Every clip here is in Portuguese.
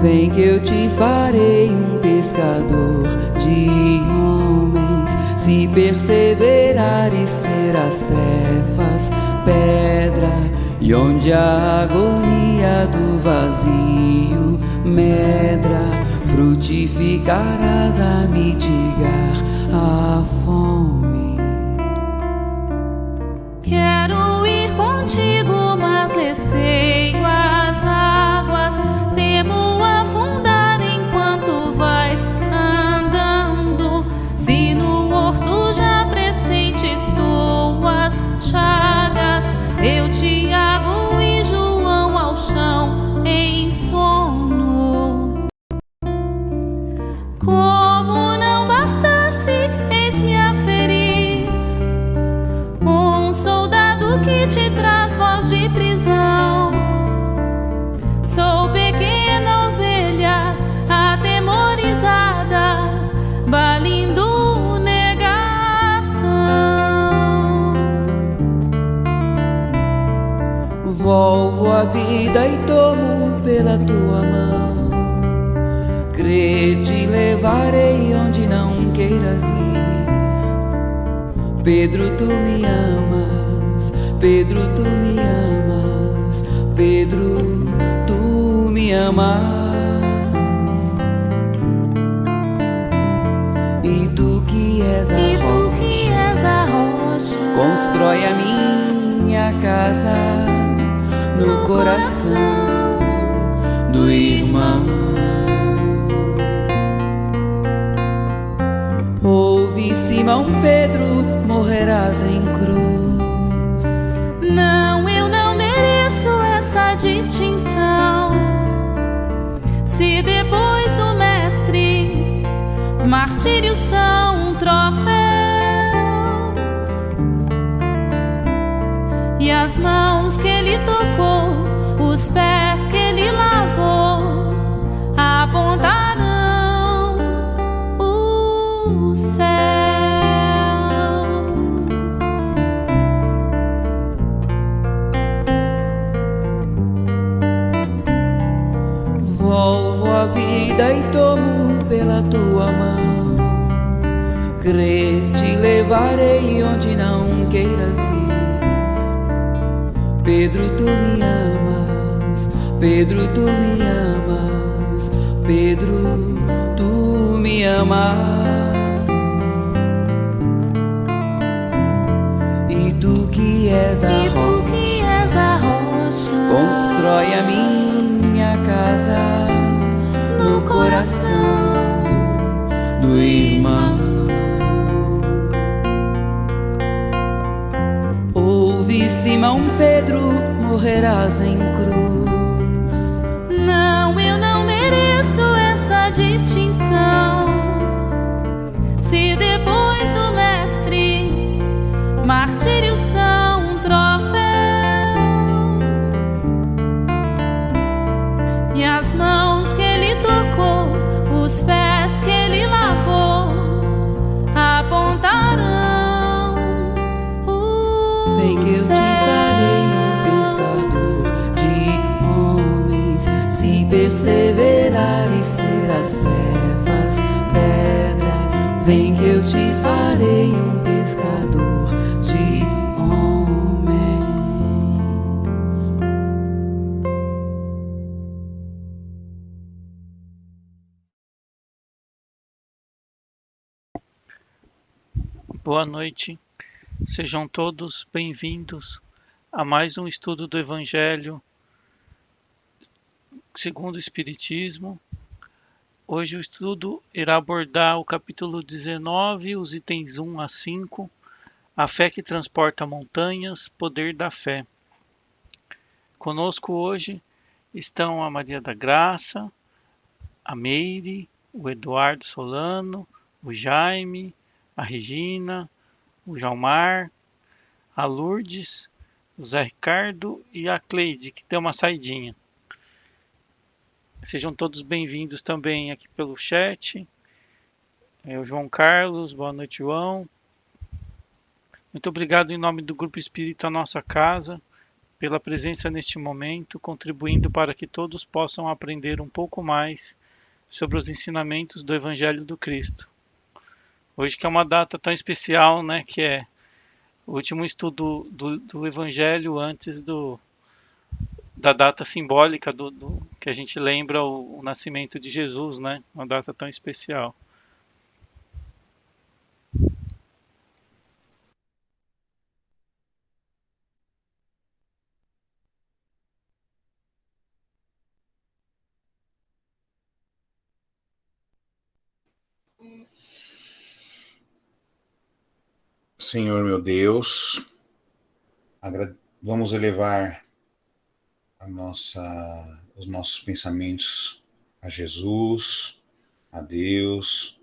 Vem que eu te farei um pescador de homens. Se perseverares, serás cefas, pedra, e onde a agonia do vazio medra, frutificarás a mitigar a fome. Quero ir contigo, mas receio as águas, temo afundar enquanto vais andando. Se no horto já pressentes tuas chagas, eu, Tiago e João ao chão em sono. Como não bastasse, eis-me a ferir um soldado que te traz voz de prisão. Sou pequena ovelha atemorizada, balindo negação. Volvo a vida e tomo pela tua mão. Crê, te levarei onde não queiras ir. Pedro, tu me amas. Pedro, tu me amas. Pedro, tu me amas. E tu que és a rocha, constrói a minha casa no coração do irmão. Ouve, Simão Pedro, morrerás em cruz. Não, eu não mereço essa distinção. Se depois do mestre martírios são troféus, e as mãos que ele tocou, os pés que ele lavou, apontarão os céus. Volvo a vida e tomo pela tua mão. Crê, te levarei onde não queiras ir. Pedro, tu me amas. Pedro, tu me amas. Pedro, tu me amas. E tu que és a rocha, constrói a minha casa no coração do irmão. Ouve, Simão Pedro, morrerás em cruz. Não, eu não mereço essa distinção. Se depois do mestre martírios são troféus, e as mãos que ele tocou, os pés que ele lavou, apontarão os Vem que eu te farei um pescador de homens. Se perseverares, serás cefas, pedra. Vem que eu te farei um pescador de homens. Boa noite, sejam todos bem-vindos a mais um estudo do Evangelho segundo o Espiritismo. Hoje o estudo irá abordar o capítulo 19, os itens 1 a 5, a fé que transporta montanhas, poder da fé. Conosco hoje estão a Maria da Graça, a Meire, o Eduardo Solano, o Jaime, a Regina, o Jalmar, a Lourdes, o Zé Ricardo e a Cleide, que deu uma saidinha. Sejam todos bem-vindos também aqui pelo chat. o João Carlos, boa noite, João. Muito obrigado em nome do Grupo Espírita Nossa Casa, pela presença neste momento, contribuindo para que todos possam aprender um pouco mais sobre os ensinamentos do Evangelho do Cristo. Hoje que é uma data tão especial, né, que é o último estudo do Evangelho antes da data simbólica que a gente lembra o nascimento de Jesus, né, uma data tão especial. Senhor meu Deus, vamos elevar os nossos pensamentos a Jesus, a Deus,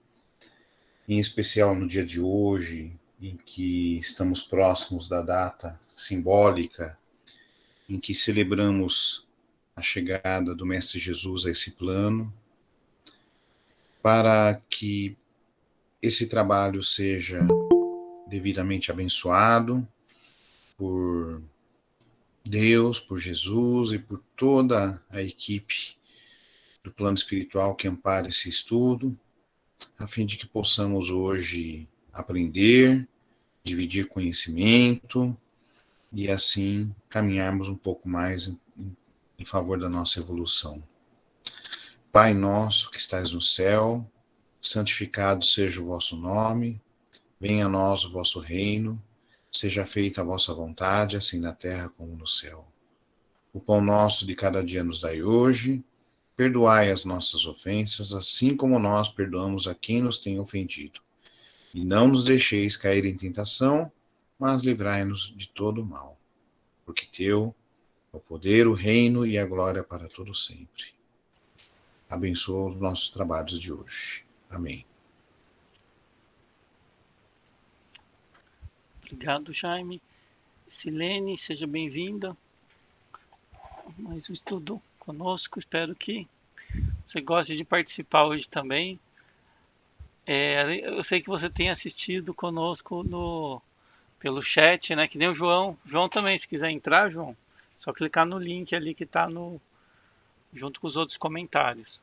em especial no dia de hoje, em que estamos próximos da data simbólica, em que celebramos a chegada do Mestre Jesus a esse plano, para que esse trabalho seja devidamente abençoado por Deus, por Jesus e por toda a equipe do plano espiritual que ampara esse estudo, a fim de que possamos hoje aprender, dividir conhecimento e assim caminharmos um pouco mais em favor da nossa evolução. Pai nosso que estais no céu, santificado seja o vosso nome, venha a nós o vosso reino, seja feita a vossa vontade, assim na terra como no céu. O pão nosso de cada dia nos dai hoje, perdoai as nossas ofensas, assim como nós perdoamos a quem nos tem ofendido. E não nos deixeis cair em tentação, mas livrai-nos de todo o mal. Porque teu é o poder, o reino e a glória para todo sempre. Abençoa os nossos trabalhos de hoje. Amém. Obrigado, Jaime. Silene, seja bem-vinda. Mais um estudo conosco. Espero que você goste de participar hoje também. Eu sei que você tem assistido conosco pelo chat, né? Que nem o João. João também, se quiser entrar, João, só clicar no link ali que está junto com os outros comentários.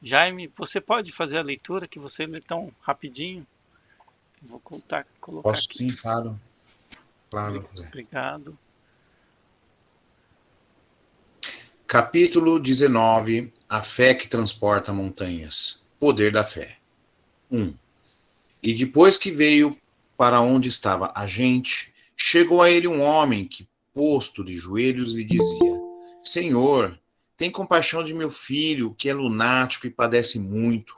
Jaime, você pode fazer a leitura que você lê tão rapidinho? Vou colocar Posso aqui. sim, claro. Claro. Obrigado. Capítulo 19. A fé que transporta montanhas. Poder da fé. 1. E depois que veio para onde estava a gente, chegou a ele um homem que, posto de joelhos, lhe dizia: Senhor, tem compaixão de meu filho, que é lunático e padece muito,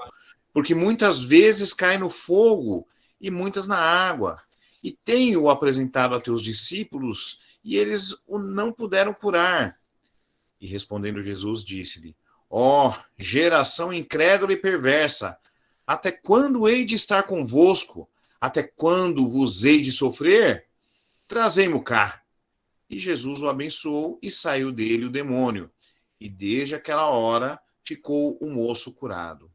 porque muitas vezes cai no fogo e muitas na água. E tenho-o apresentado a teus discípulos, e eles o não puderam curar. E respondendo Jesus, disse-lhe: Ó, geração incrédula e perversa, até quando hei de estar convosco? Até quando vos hei de sofrer? Trazei-mo cá. E Jesus o abençoou e saiu dele o demônio. E desde aquela hora ficou o moço curado.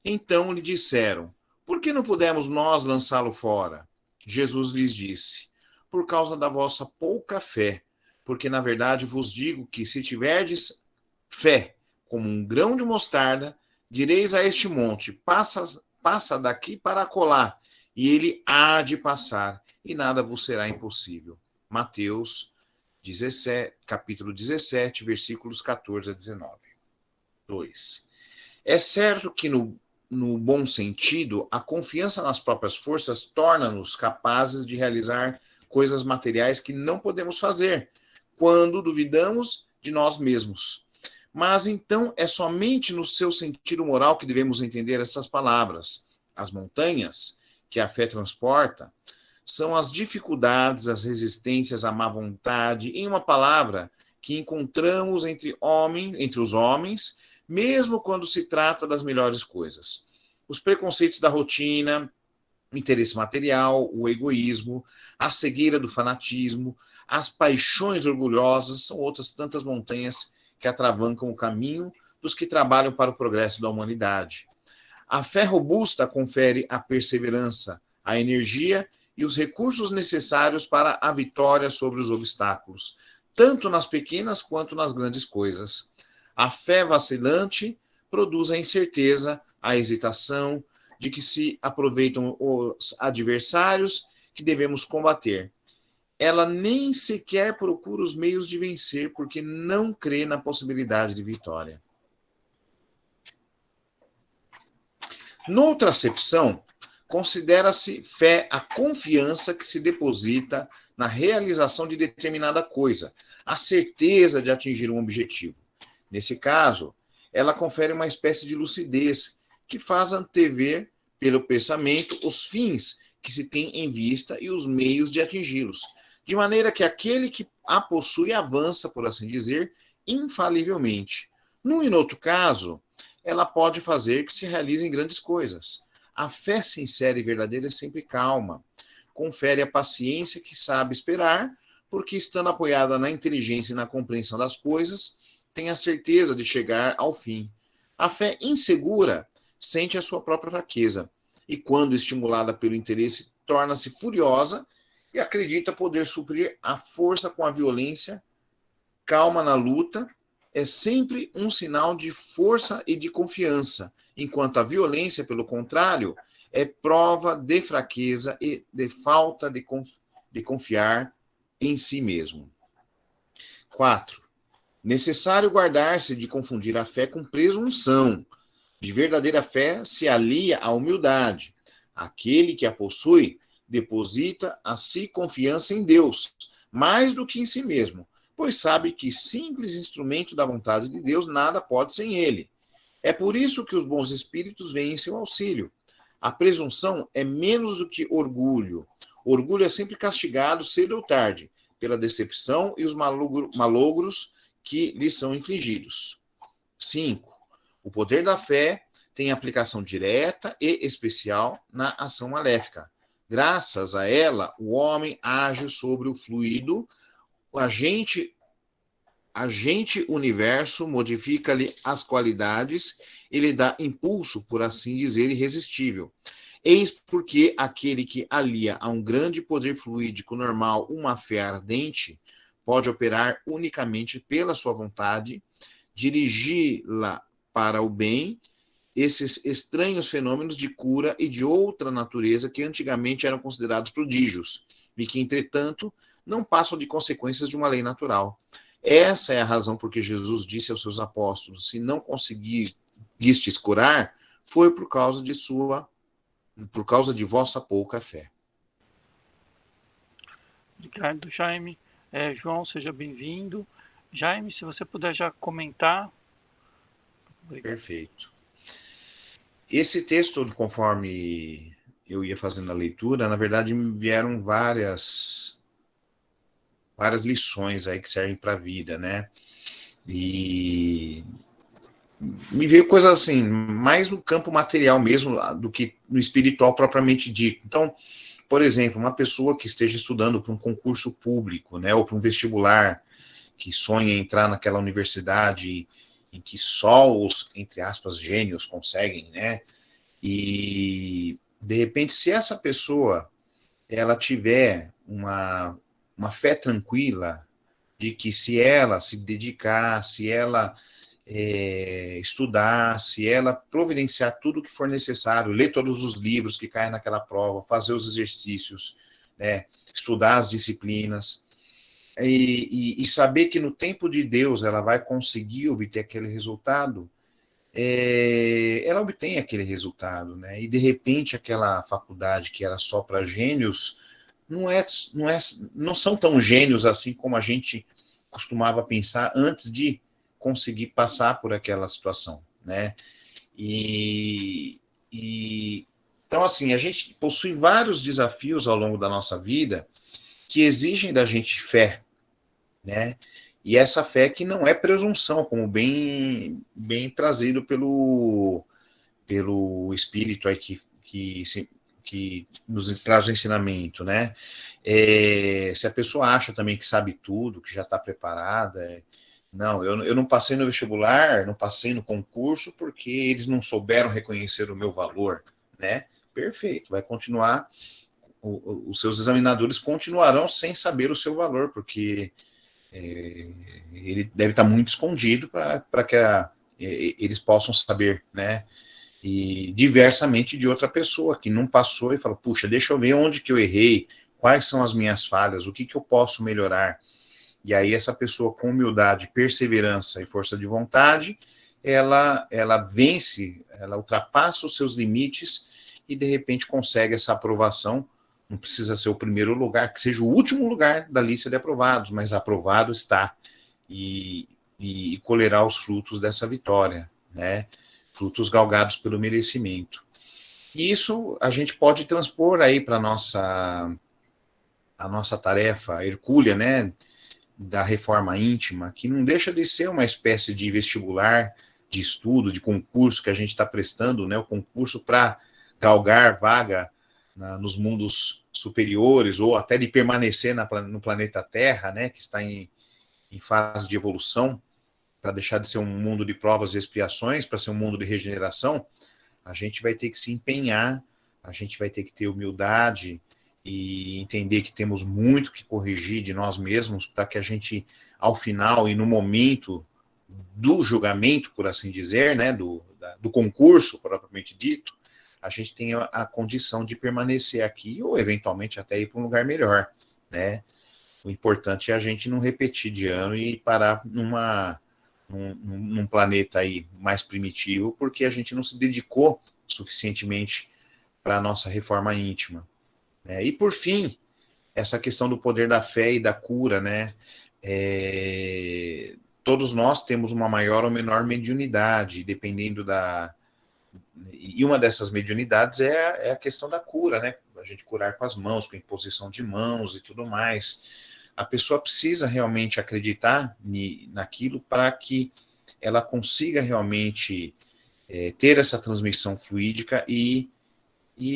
Então lhe disseram: Por que não pudemos nós lançá-lo fora? Jesus lhes disse: Por causa da vossa pouca fé. Porque na verdade vos digo que se tiverdes fé como um grão de mostarda, direis a este monte: passa daqui para acolá, e ele há de passar, e nada vos será impossível. Mateus 17, capítulo 17, versículos 14 a 19. 2. É certo que no bom sentido, a confiança nas próprias forças torna-nos capazes de realizar coisas materiais que não podemos fazer, quando duvidamos de nós mesmos. Mas então é somente no seu sentido moral que devemos entender essas palavras. As montanhas que a fé transporta são as dificuldades, as resistências, a má vontade, em uma palavra, que encontramos entre os homens, mesmo quando se trata das melhores coisas. Os preconceitos da rotina, o interesse material, o egoísmo, a cegueira do fanatismo, as paixões orgulhosas são outras tantas montanhas que atravancam o caminho dos que trabalham para o progresso da humanidade. A fé robusta confere a perseverança, a energia e os recursos necessários para a vitória sobre os obstáculos, tanto nas pequenas quanto nas grandes coisas. A fé vacilante produz a incerteza, a hesitação de que se aproveitam os adversários que devemos combater. Ela nem sequer procura os meios de vencer, porque não crê na possibilidade de vitória. Noutra acepção, considera-se fé a confiança que se deposita na realização de determinada coisa, a certeza de atingir um objetivo. Nesse caso, ela confere uma espécie de lucidez que faz antever pelo pensamento os fins que se tem em vista e os meios de atingi-los, de maneira que aquele que a possui avança, por assim dizer, infalivelmente. Num e no outro caso, ela pode fazer que se realizem grandes coisas. A fé sincera e verdadeira é sempre calma, confere a paciência que sabe esperar, porque estando apoiada na inteligência e na compreensão das coisas, tem a certeza de chegar ao fim. A fé insegura sente a sua própria fraqueza e, quando estimulada pelo interesse, torna-se furiosa e acredita poder suprir a força com a violência. Calma na luta é sempre um sinal de força e de confiança, enquanto a violência, pelo contrário, é prova de fraqueza e de falta de confiar em si mesmo. 4. Necessário guardar-se de confundir a fé com presunção. De verdadeira fé se alia à humildade. Aquele que a possui deposita a si confiança em Deus, mais do que em si mesmo, pois sabe que, simples instrumento da vontade de Deus, nada pode sem ele. É por isso que os bons espíritos vêm em seu auxílio. A presunção é menos do que orgulho. Orgulho é sempre castigado, cedo ou tarde, pela decepção e os malogros que lhe são infligidos. 5. O poder da fé tem aplicação direta e especial na ação maléfica. Graças a ela, o homem age sobre o fluido, o agente universo modifica-lhe as qualidades e lhe dá impulso, por assim dizer, irresistível. Eis porque aquele que alia a um grande poder fluídico normal uma fé ardente pode operar unicamente pela sua vontade, dirigi-la para o bem, esses estranhos fenômenos de cura e de outra natureza que antigamente eram considerados prodígios e que, entretanto, não passam de consequências de uma lei natural. Essa é a razão por que Jesus disse aos seus apóstolos: se não conseguistes curar, foi por causa de vossa pouca fé. Obrigado, Jaime. João, seja bem-vindo. Jaime, se você puder já comentar. Obrigado. Perfeito. Esse texto, conforme eu ia fazendo a leitura, na verdade me vieram várias lições aí que servem para a vida, né? E me veio coisas assim, mais no campo material mesmo do que no espiritual propriamente dito. Então, por exemplo, uma pessoa que esteja estudando para um concurso público, né, ou para um vestibular, que sonha em entrar naquela universidade em que só os, entre aspas, gênios conseguem, né? E, de repente, se essa pessoa ela tiver uma fé tranquila de que se ela se dedicar, se ela estudar, se ela providenciar tudo o que for necessário, ler todos os livros que caem naquela prova, fazer os exercícios, né, estudar as disciplinas, e saber que no tempo de Deus ela vai conseguir obter aquele resultado, ela obtém aquele resultado, né? E de repente aquela faculdade que era só para gênios não são tão gênios assim como a gente costumava pensar antes de conseguir passar por aquela situação, né? Então, assim, a gente possui vários desafios ao longo da nossa vida que exigem da gente fé, né? E essa fé que não é presunção, como bem trazido pelo Espírito aí que nos traz o ensinamento, né? Se a pessoa acha também que sabe tudo, que já está preparada, Não, eu não passei no vestibular, não passei no concurso porque eles não souberam reconhecer o meu valor, né? Perfeito, vai continuar, os seus examinadores continuarão sem saber o seu valor, porque ele deve estar muito escondido para que eles possam saber, né? E diversamente de outra pessoa que não passou e fala, puxa, deixa eu ver onde que eu errei, quais são as minhas falhas, o que que eu posso melhorar. E aí essa pessoa com humildade, perseverança e força de vontade, ela vence, ela ultrapassa os seus limites e de repente consegue essa aprovação. Não precisa ser o primeiro lugar, que seja o último lugar da lista de aprovados, mas aprovado está e colherá os frutos dessa vitória, né? Frutos galgados pelo merecimento. E isso a gente pode transpor aí para a nossa tarefa hercúlea, né? Da reforma íntima, que não deixa de ser uma espécie de vestibular, de estudo, de concurso que a gente está prestando, né? O concurso para galgar vaga nos mundos superiores, ou até de permanecer no planeta Terra, né? Que está em fase de evolução, para deixar de ser um mundo de provas e expiações, para ser um mundo de regeneração. A gente vai ter que se empenhar, a gente vai ter que ter humildade e entender que temos muito que corrigir de nós mesmos para que a gente, ao final e no momento do julgamento, por assim dizer, né, do concurso propriamente dito, a gente tenha a condição de permanecer aqui ou eventualmente até ir para um lugar melhor, né? O importante é a gente não repetir de ano e parar num planeta aí mais primitivo, porque a gente não se dedicou suficientemente para a nossa reforma íntima. E, por fim, essa questão do poder da fé e da cura, né? Todos nós temos uma maior ou menor mediunidade, dependendo da... E uma dessas mediunidades é a questão da cura, né? A gente curar com as mãos, com imposição de mãos e tudo mais. A pessoa precisa realmente acreditar naquilo para que ela consiga realmente ter essa transmissão fluídica e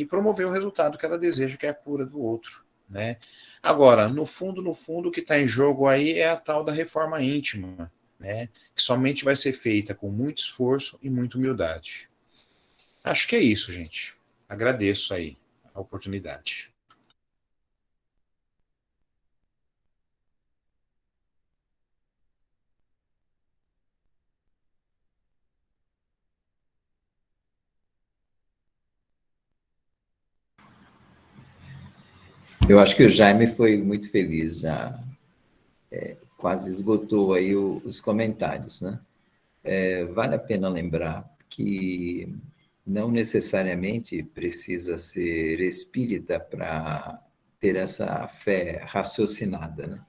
promover o resultado que ela deseja, que é a cura do outro, né? Agora, no fundo, o que está em jogo aí é a tal da reforma íntima, né? Que somente vai ser feita com muito esforço e muita humildade. Acho que é isso, gente. Agradeço aí a oportunidade. Eu acho que o Jaime foi muito feliz, já quase esgotou aí os comentários, né? Vale a pena lembrar que não necessariamente precisa ser espírita para ter essa fé raciocinada, né?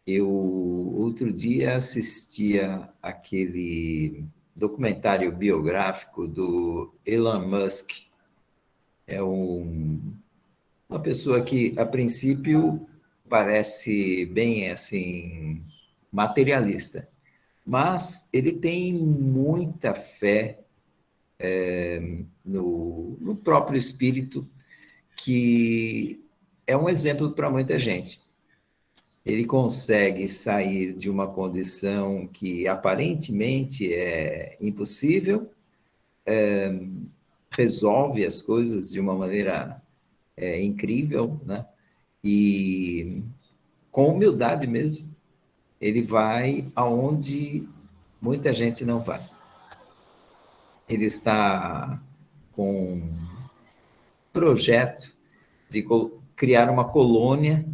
Eu, outro dia, assistia aquele documentário biográfico do Elon Musk. É uma pessoa que, a princípio, parece bem assim materialista, mas ele tem muita fé no próprio espírito, que é um exemplo para muita gente. Ele consegue sair de uma condição que aparentemente é impossível, resolve as coisas de uma maneira incrível, né? E com humildade mesmo, ele vai aonde muita gente não vai. Ele está com um projeto de criar uma colônia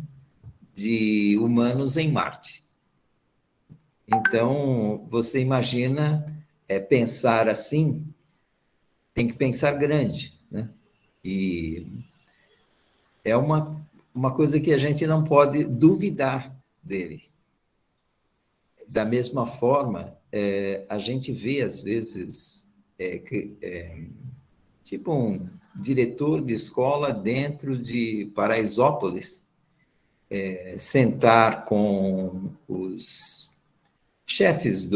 de humanos em Marte. Então, você imagina pensar assim, tem que pensar grande, né? E é uma coisa que a gente não pode duvidar dele. Da mesma forma, a gente vê, às vezes, tipo um diretor de escola dentro de Paraisópolis, sentar com os chefes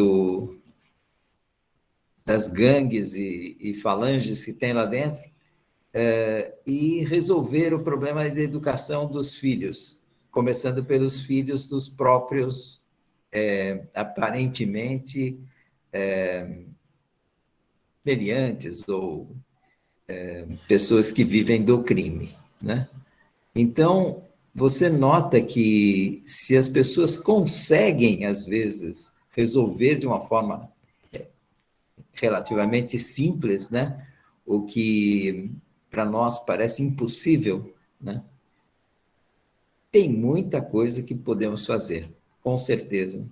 das gangues e falanges que tem lá dentro, e resolver o problema da educação dos filhos, começando pelos filhos dos próprios aparentemente meliantes ou pessoas que vivem do crime, né? Então, você nota que se as pessoas conseguem, às vezes, resolver de uma forma relativamente simples, né? O que para nós parece impossível, né? Tem muita coisa que podemos fazer, com certeza.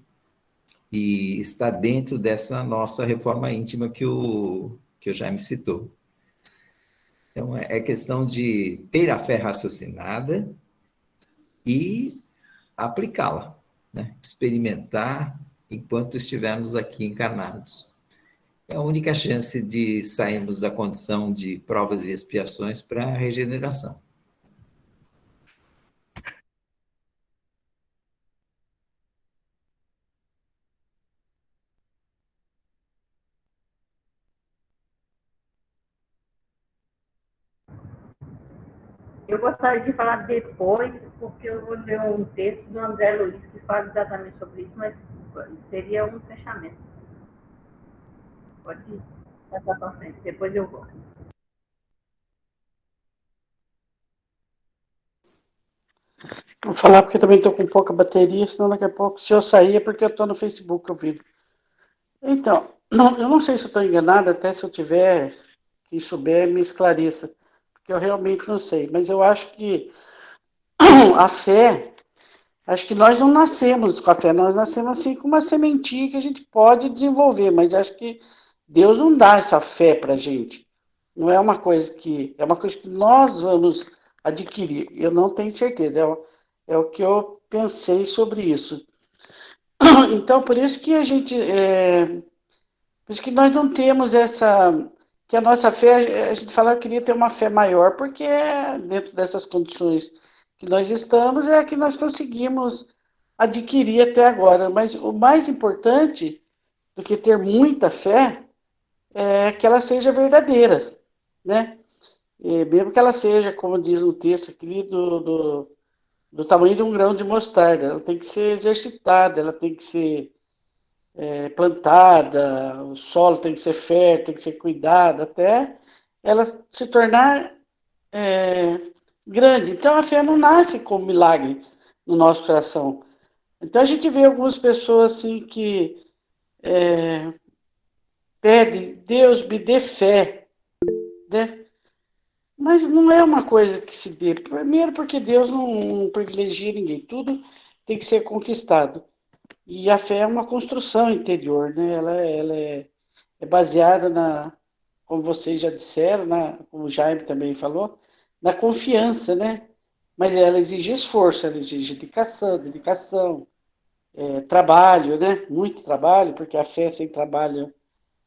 E está dentro dessa nossa reforma íntima que o Jaime citou. Então, é questão de ter a fé raciocinada e aplicá-la, né? Experimentar enquanto estivermos aqui encarnados. É a única chance de sairmos da condição de provas e expiações para a regeneração. Eu gostaria de falar depois, porque eu vou ler um texto do André Luiz que fala exatamente sobre isso, mas seria um fechamento. Pode passar para frente, depois eu vou. Vou falar porque também estou com pouca bateria, senão daqui a pouco, se eu sair, é porque eu estou no Facebook ouvindo. Então, eu não sei se eu estou enganado, até se eu tiver, quem souber, me esclareça, porque eu realmente não sei, mas eu acho que a fé, acho que nós não nascemos com a fé, nós nascemos assim com uma sementinha que a gente pode desenvolver, mas acho que Deus não dá essa fé para a gente. Não é uma coisa que, é uma coisa que nós vamos adquirir. Eu não tenho certeza, é o que eu pensei sobre isso. Então, por isso que a gente, por isso que nós não temos essa, que a nossa fé, a gente fala que queria ter uma fé maior, porque dentro dessas condições que nós estamos, é a que nós conseguimos adquirir até agora. Mas o mais importante do que ter muita fé é que ela seja verdadeira, né? E mesmo que ela seja, como diz no texto aqui, do tamanho de um grão de mostarda, ela tem que ser exercitada, ela tem que ser plantada, o solo tem que ser fértil, tem que ser cuidado, até ela se tornar grande. Então a fé não nasce como milagre no nosso coração. Então a gente vê algumas pessoas assim que pedem, Deus me dê fé, né? Mas não é uma coisa que se dê. Primeiro porque Deus não privilegia ninguém. Tudo tem que ser conquistado. E a fé é uma construção interior, né? Ela é baseada como vocês já disseram, como o Jaime também falou, na confiança, né? Mas ela exige esforço, ela exige dedicação, trabalho, né? Muito trabalho, porque a fé sem trabalho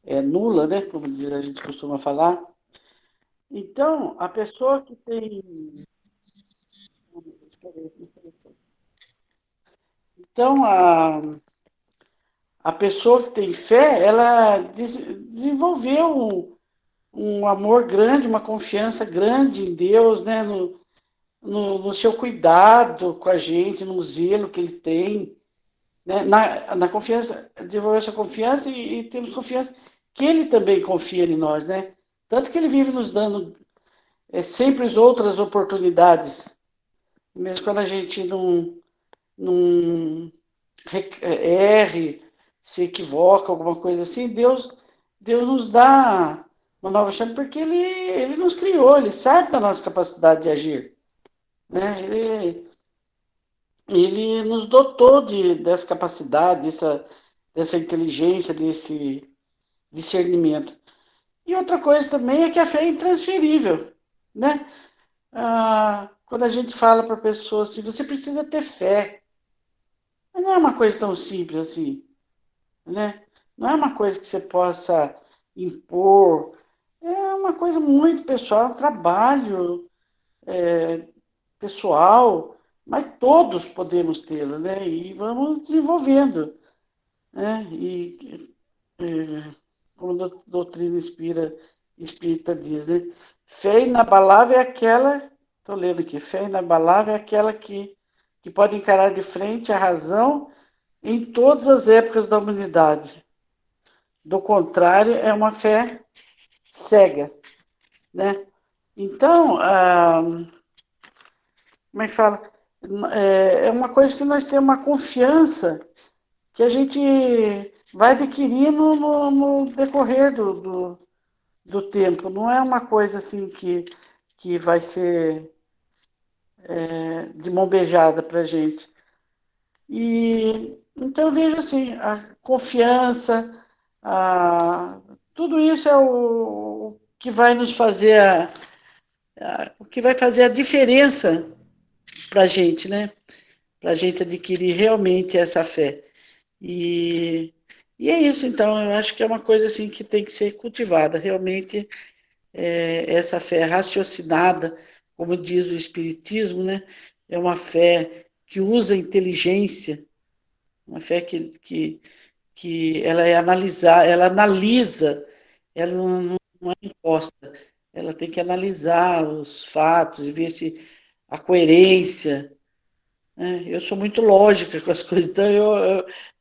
é nula, né? Como a gente costuma falar. Então, a pessoa que tem... Então, a pessoa que tem fé, ela desenvolveu um amor grande, uma confiança grande em Deus, né? No seu cuidado com a gente, no zelo que ele tem, né? Na confiança, desenvolveu essa confiança e temos confiança que ele também confia em nós, né? Tanto que ele vive nos dando sempre outras oportunidades, mesmo quando a gente não erre, se equivoca, alguma coisa assim, Deus nos dá uma nova chance, porque ele nos criou, ele sabe da nossa capacidade de agir, né? Ele nos dotou dessa capacidade, dessa inteligência, desse discernimento. E outra coisa também é que a fé é intransferível, né? Quando a gente fala para a pessoa assim, você precisa ter fé, mas não é uma coisa tão simples assim, né? Não é uma coisa que você possa impor, é uma coisa muito pessoal, é um trabalho pessoal, mas todos podemos tê-lo, né? E vamos desenvolvendo, né? Como a doutrina espírita diz, né? Fé inabalável é aquela, estou lendo aqui, fé inabalável é aquela que pode encarar de frente a razão em todas as épocas da humanidade. Do contrário, é uma fé cega, né? Então, como é que fala? É uma coisa que nós temos uma confiança que a gente vai adquirindo no decorrer do tempo. Não é uma coisa assim que vai ser de mão beijada para a gente. E então eu vejo assim, a confiança, tudo isso é o que vai nos fazer o que vai fazer a diferença para a gente, né? Para a gente adquirir realmente essa fé. E, e é isso, então, eu acho que é uma coisa assim que tem que ser cultivada, realmente essa fé raciocinada, como diz o Espiritismo, né? É uma fé que usa inteligência, uma fé que ela é analisar, ela analisa, ela não é imposta, ela tem que analisar os fatos e ver se a coerência, né? Eu sou muito lógica com as coisas, então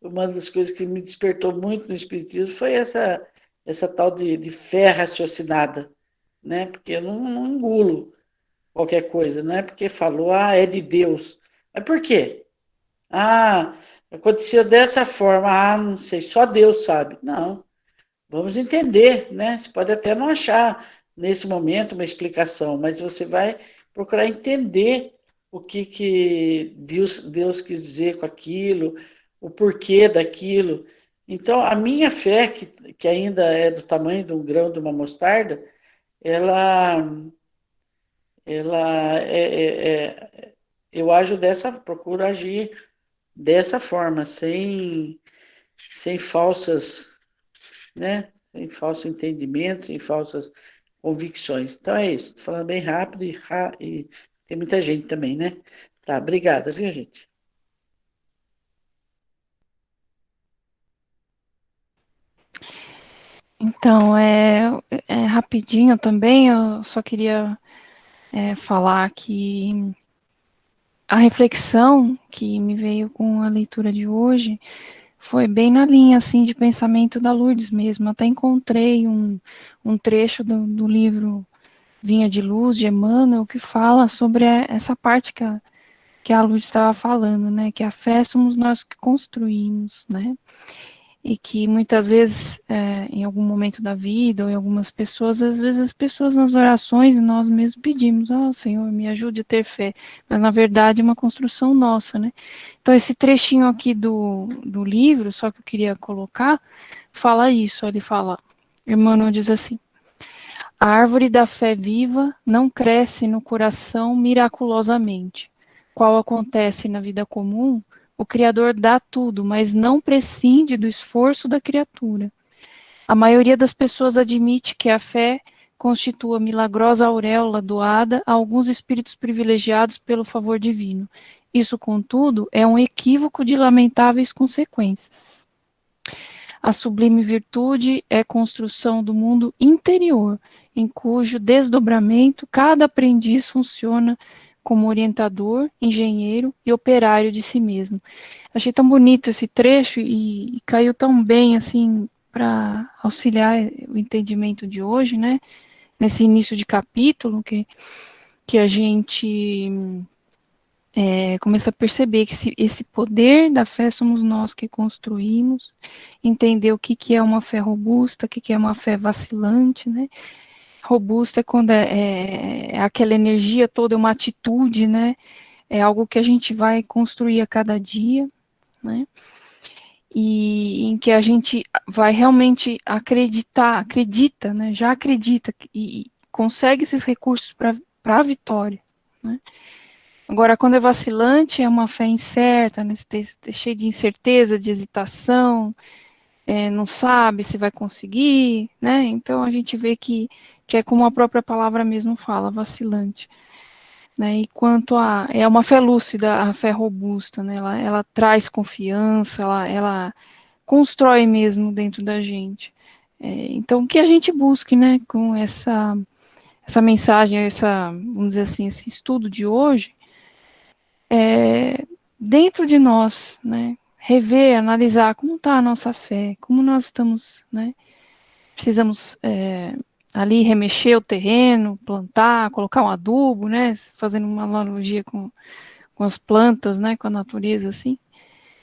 uma das coisas que me despertou muito no Espiritismo foi essa tal de fé raciocinada, né? Porque eu não engulo qualquer coisa, não é porque falou, é de Deus. Mas por quê? Aconteceu dessa forma, não sei, só Deus sabe. Não, vamos entender, né? Você pode até não achar nesse momento uma explicação, mas você vai procurar entender o que Deus quis dizer com aquilo, o porquê daquilo. Então, a minha fé, que ainda é do tamanho de um grão de uma mostarda, ela, eu ajo procuro agir dessa forma, sem falsas, né? Sem falso entendimento, sem falsas convicções. Então é isso. Tô falando bem rápido e tem muita gente também, né? Tá, obrigada, viu, gente? Então, rapidinho também, eu só queria falar que a reflexão que me veio com a leitura de hoje foi bem na linha, assim, de pensamento da Lourdes mesmo. Até encontrei um trecho do livro Vinha de Luz, de Emmanuel, que fala sobre essa parte que a Lourdes estava falando, né? Que a fé somos nós que construímos, né? E que muitas vezes, em algum momento da vida, ou em algumas pessoas, às vezes as pessoas nas orações, nós mesmos pedimos, Senhor, me ajude a ter fé, mas na verdade é uma construção nossa, né? Então esse trechinho aqui do livro, só que eu queria colocar, fala isso, ele fala, Emmanuel diz assim, a árvore da fé viva não cresce no coração miraculosamente, qual acontece na vida comum. O Criador dá tudo, mas não prescinde do esforço da criatura. A maioria das pessoas admite que a fé constitua milagrosa auréola doada a alguns espíritos privilegiados pelo favor divino. Isso, contudo, é um equívoco de lamentáveis consequências. A sublime virtude é construção do mundo interior, em cujo desdobramento cada aprendiz funciona como orientador, engenheiro e operário de si mesmo. Achei tão bonito esse trecho e caiu tão bem, assim, para auxiliar o entendimento de hoje, né? Nesse início de capítulo, que a gente começa a perceber que esse poder da fé somos nós que construímos, entender o que é uma fé robusta, o que é uma fé vacilante, né? Robusta é quando é aquela energia toda, é uma atitude, né? É algo que a gente vai construir a cada dia, né? E em que a gente vai realmente acredita, né? Já acredita e consegue esses recursos para a vitória, né? Agora, quando é vacilante, é uma fé incerta, né? Cheia de incerteza, de hesitação, não sabe se vai conseguir, né? Então a gente vê que é como a própria palavra mesmo fala, vacilante. Né? E quanto é uma fé lúcida, a fé robusta, né? Ela traz confiança, ela constrói mesmo dentro da gente. Então que a gente busque, né, com essa mensagem, vamos dizer assim, esse estudo de hoje, dentro de nós, né? rever, analisar como está a nossa fé, como nós estamos, né? Precisamos ali remexer o terreno, plantar, colocar um adubo, né? Fazendo uma analogia com as plantas, né? Com a natureza, assim.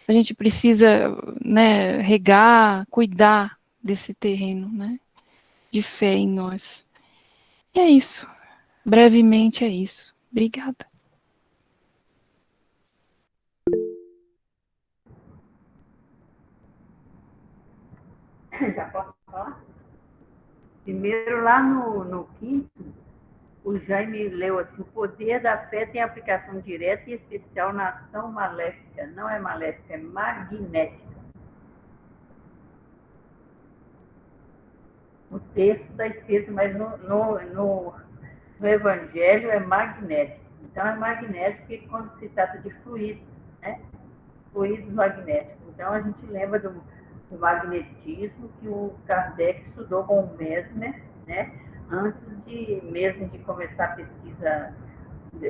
A gente precisa, né? Regar, cuidar desse terreno, né? De fé em nós. E é isso. Brevemente é isso. Obrigada. Já posso falar? Primeiro, lá no quinto, o Jaime leu assim: o poder da fé tem aplicação direta e especial na ação maléfica. Não é maléfica, é magnética. O texto está escrito, mas no Evangelho é magnético. Então, é magnético quando se trata de fluidos, né? Fluidos magnéticos. Então, a gente lembra do magnetismo que o Kardec estudou com o Mesmer, né? Antes mesmo de começar a pesquisa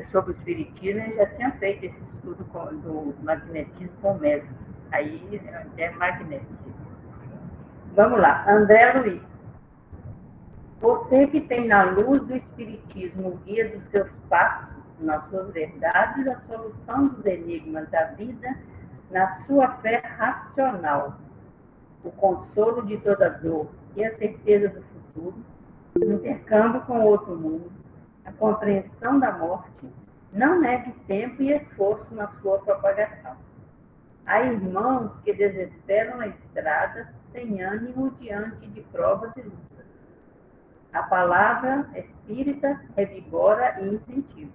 sobre o espiritismo, ele já tinha feito esse estudo do magnetismo com o Mesmer. Aí é magnético. Vamos lá, André Luiz. Você que tem na luz do Espiritismo o guia dos seus passos, nas suas verdades, a solução dos enigmas da vida, na sua fé racional, o consolo de toda dor e a certeza do futuro, o intercâmbio com o outro mundo, a compreensão da morte, não negue tempo e esforço na sua propagação. Há irmãos que desesperam na estrada, sem ânimo diante de provas e lutas. A palavra espírita revigora e incentiva.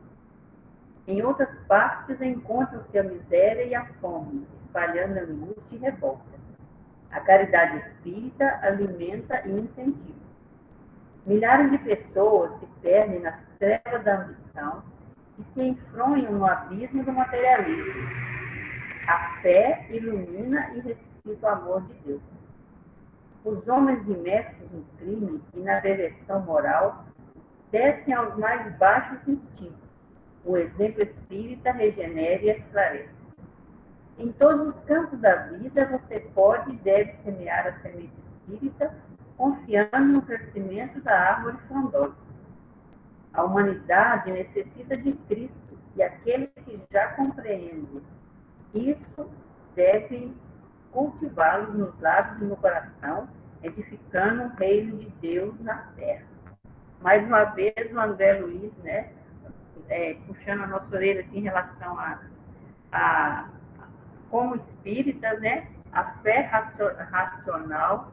Em outras partes encontram-se a miséria e a fome, espalhando angústia e revolta. A caridade espírita alimenta e incentiva. Milhares de pessoas se perdem nas trevas da ambição e se enfronham no abismo do materialismo. A fé ilumina e ressuscita o amor de Deus. Os homens imersos no crime e na perversão moral descem aos mais baixos instintos. O exemplo espírita regenera e esclarece. Em todos os campos da vida, você pode e deve semear a semente espírita, confiando no crescimento da árvore frondosa. A humanidade necessita de Cristo e aquele que já compreende isso deve cultivá-los nos lábios e no coração, edificando o reino de Deus na terra. Mais uma vez, o André Luiz, né, puxando a nossa orelha assim, em relação a como espíritas, né, a fé racional,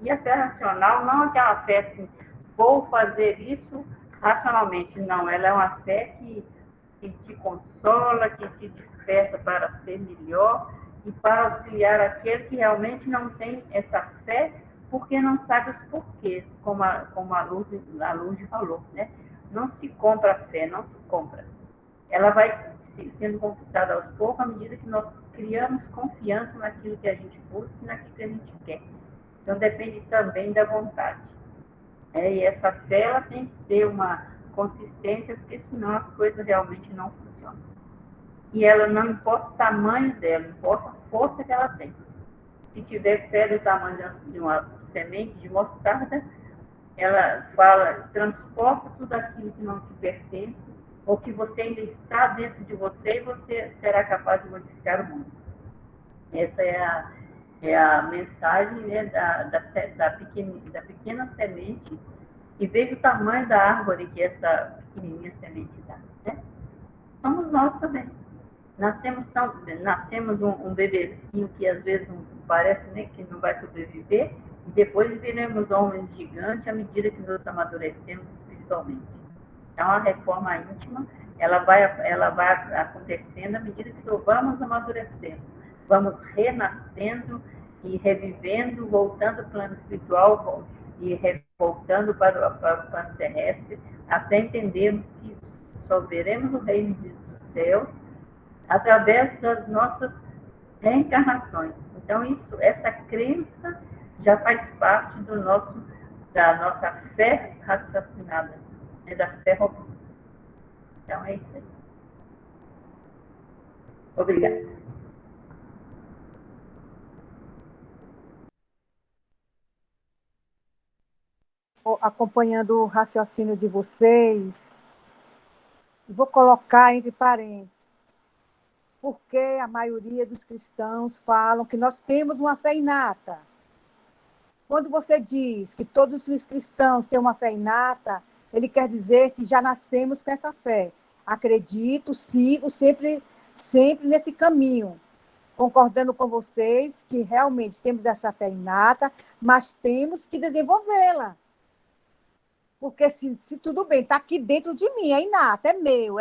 e a fé racional não é aquela fé assim, vou fazer isso racionalmente, não, ela é uma fé que te consola, que te desperta para ser melhor e para auxiliar aquele que realmente não tem essa fé, porque não sabe os porquês, como a Luz falou, né? Não se compra a fé, não se compra. Ela vai sendo conquistada aos poucos à medida que nós criamos confiança naquilo que a gente busca e naquilo que a gente quer. Então, depende também da vontade. E essa fé, ela tem que ter uma consistência, porque senão as coisas realmente não funcionam. E ela não importa o tamanho dela, importa a força que ela tem. Se tiver fé do tamanho de uma semente de mostarda, ela fala, transporta tudo aquilo que não te pertence, ou que você ainda está dentro de você, e você será capaz de modificar o mundo. Essa é a mensagem, né, da pequena semente, e veja o tamanho da árvore que essa pequenininha semente dá. Né? Somos nós também. Nascemos um bebezinho que às vezes parece, né, que não vai sobreviver, e depois viremos homens gigantes à medida que nos amadurecemos espiritualmente. Então, a reforma íntima, ela vai acontecendo à medida que vamos amadurecendo, vamos renascendo e revivendo, voltando ao plano espiritual e voltando para o plano terrestre, até entendermos que só veremos o reino dos céus através das nossas reencarnações. Então, essa crença já faz parte da nossa fé raciocinada, né, da fé robusta. Então, é isso aí. Obrigada. acompanhando o raciocínio de vocês, vou colocar entre parênteses, porque a maioria dos cristãos falam que nós temos uma fé inata. Quando você diz que todos os cristãos têm uma fé inata, ele quer dizer que já nascemos com essa fé. Acredito, sigo sempre nesse caminho, concordando com vocês que realmente temos essa fé inata, mas temos que desenvolvê-la. Porque se tudo bem, está aqui dentro de mim, é inata, é meu,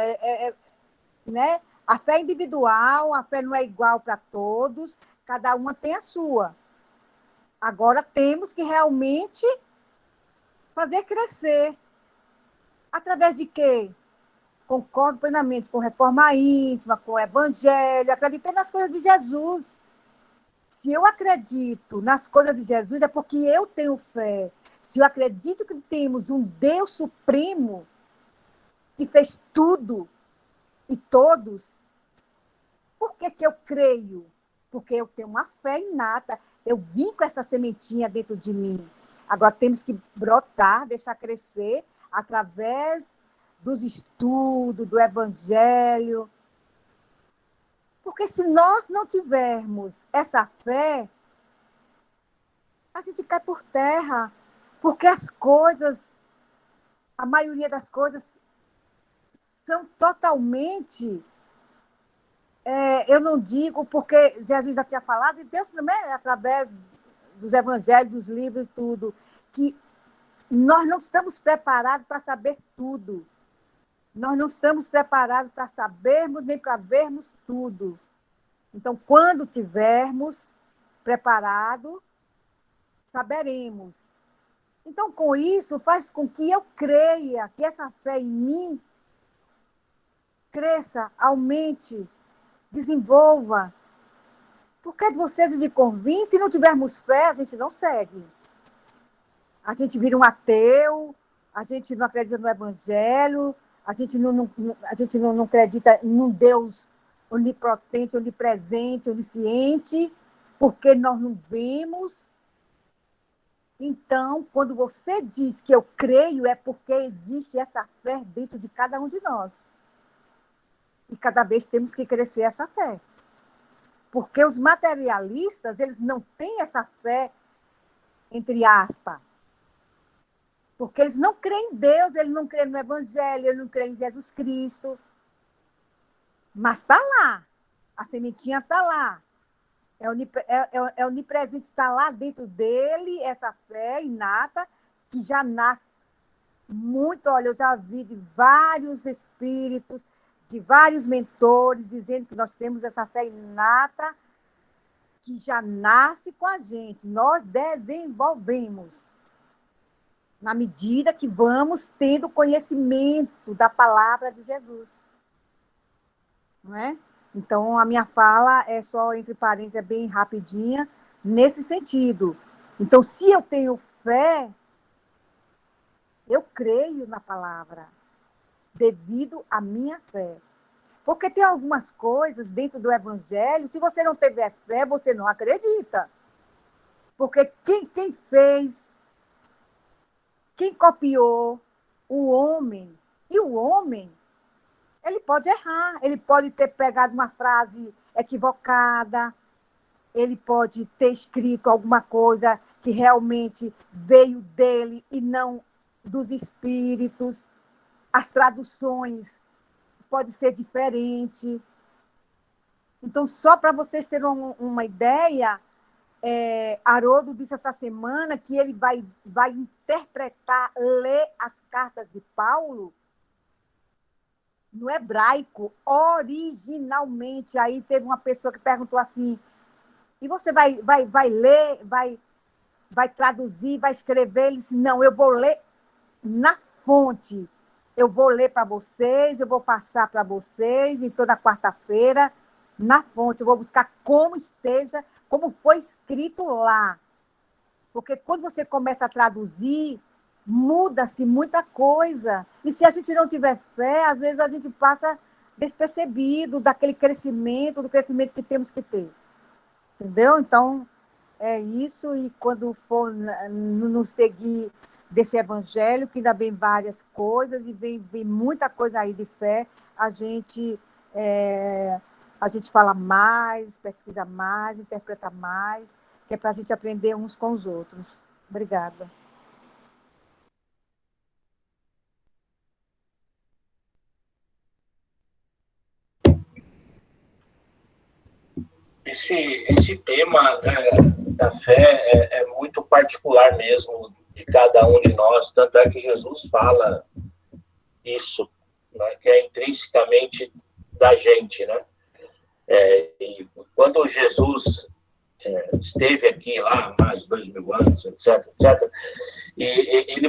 né? A fé é individual, a fé não é igual para todos, cada uma tem a sua. Agora temos que realmente fazer crescer. Através de quê? Concordo plenamente com reforma íntima, com o evangelho, acreditei nas coisas de Jesus. Se eu acredito nas coisas de Jesus, é porque eu tenho fé. Se eu acredito que temos um Deus supremo que fez tudo e todos, por que eu creio? Porque eu tenho uma fé inata. Eu vim com essa sementinha dentro de mim. Agora temos que brotar, deixar crescer através dos estudos, do evangelho. Porque se nós não tivermos essa fé, a gente cai por terra. Porque as coisas, a maioria das coisas, são totalmente... eu não digo porque Jesus já tinha falado, e Deus também, através dos evangelhos, dos livros e tudo, que nós não estamos preparados para saber tudo. Nós não estamos preparados para sabermos nem para vermos tudo. Então, quando tivermos preparado, saberemos. Então, com isso, faz com que eu creia que essa fé em mim cresça, aumente, desenvolva. Porque de vocês de convém, se não tivermos fé, a gente não segue. A gente vira um ateu, a gente não acredita no evangelho, a gente não acredita num Deus onipotente, onipresente, onisciente, porque nós não vemos. Então, quando você diz que eu creio, é porque existe essa fé dentro de cada um de nós. E cada vez temos que crescer essa fé. Porque os materialistas, eles não têm essa fé, entre aspas. Porque eles não creem em Deus, eles não creem no Evangelho, eles não creem em Jesus Cristo. Mas está lá. A sementinha está lá. É onipresente, está lá dentro dele, essa fé inata, que já nasce muito. Olha, eu já vi de vários espíritos, de vários mentores, dizendo que nós temos essa fé inata, que já nasce com a gente. Nós desenvolvemos, na medida que vamos tendo conhecimento da palavra de Jesus. Não é? Então, a minha fala é só, entre parênteses, é bem rapidinha, nesse sentido. Então, se eu tenho fé, eu creio na palavra, devido à minha fé. Porque tem algumas coisas dentro do evangelho, se você não tiver fé, você não acredita. Porque quem fez, quem copiou, o homem, e o homem, ele pode errar, ele pode ter pegado uma frase equivocada, ele pode ter escrito alguma coisa que realmente veio dele e não dos espíritos. As traduções podem ser diferentes. Então, só para vocês terem uma ideia, Haroldo disse essa semana que ele vai interpretar, ler as cartas de Paulo no hebraico, originalmente. Aí teve uma pessoa que perguntou assim, e você vai ler, vai traduzir, vai escrever? Ele disse, não, eu vou ler na fonte. Eu vou ler para vocês, eu vou passar para vocês, em toda quarta-feira, na fonte. Eu vou buscar como esteja, como foi escrito lá. Porque quando você começa a traduzir, muda-se muita coisa. E se a gente não tiver fé, às vezes a gente passa despercebido daquele crescimento, do crescimento que temos que ter. Entendeu? Então, é isso. E quando for nos seguir desse evangelho, que ainda vem várias coisas, e vem muita coisa aí de fé. A gente fala mais, pesquisa mais, interpreta mais, que é para a gente aprender uns com os outros. Obrigada. Esse tema, né, da fé é muito particular mesmo de cada um de nós, tanto é que Jesus fala isso, né, que é intrinsecamente da gente, né? E quando Jesus esteve aqui lá há mais de 2000 anos, etc, e ele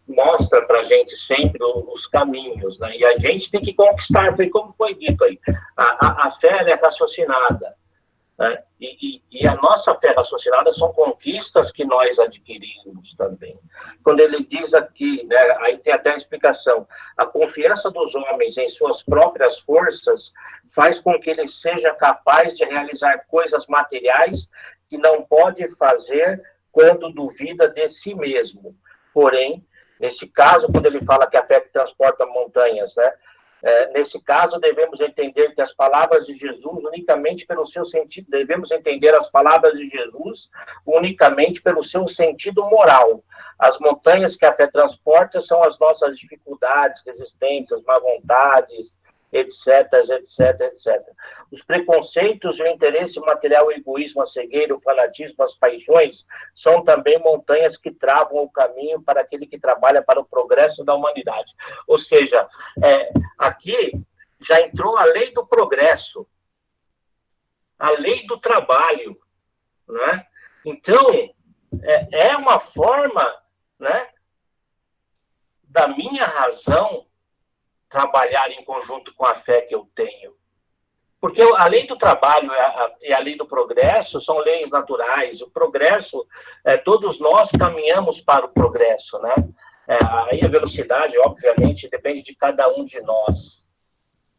mostra para a gente sempre os caminhos, né? E a gente tem que conquistar, foi como foi dito aí, a fé ela é raciocinada. Né? E a nossa fé raciocinada são conquistas que nós adquirimos também. Quando ele diz aqui, né, aí tem até a explicação, a confiança dos homens em suas próprias forças faz com que ele seja capaz de realizar coisas materiais que não pode fazer quando duvida de si mesmo. Porém, nesse caso, quando ele fala que a fé que transporta montanhas, né, nesse caso, devemos entender que as palavras de Jesus unicamente pelo seu sentido, devemos entender as palavras de Jesus unicamente pelo seu sentido moral. As montanhas que a fé transporta são as nossas dificuldades, resistências, má vontades, etc. Os preconceitos e o interesse material, o egoísmo, a cegueira, o fanatismo, as paixões, são também montanhas que travam o caminho para aquele que trabalha para o progresso da humanidade. Ou seja, aqui já entrou a lei do progresso, a lei do trabalho, né? Então, é uma forma, né, da minha razão trabalhar em conjunto com a fé que eu tenho. Porque a lei do trabalho e a lei do progresso são leis naturais. O progresso, todos nós caminhamos para o progresso, né? Aí a velocidade, obviamente, depende de cada um de nós.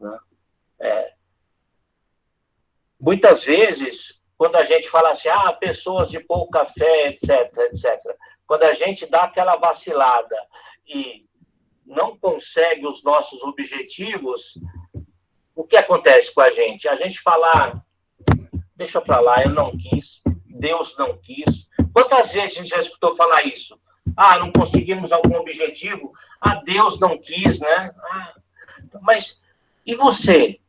Né? Muitas vezes, quando a gente fala assim, pessoas de pouca fé, etc. Quando a gente dá aquela vacilada e não consegue os nossos objetivos, o que acontece com a gente? A gente fala, deixa pra lá, eu não quis, Deus não quis. Quantas vezes a gente já escutou falar isso? Não conseguimos algum objetivo, Deus não quis, né? Mas, e você?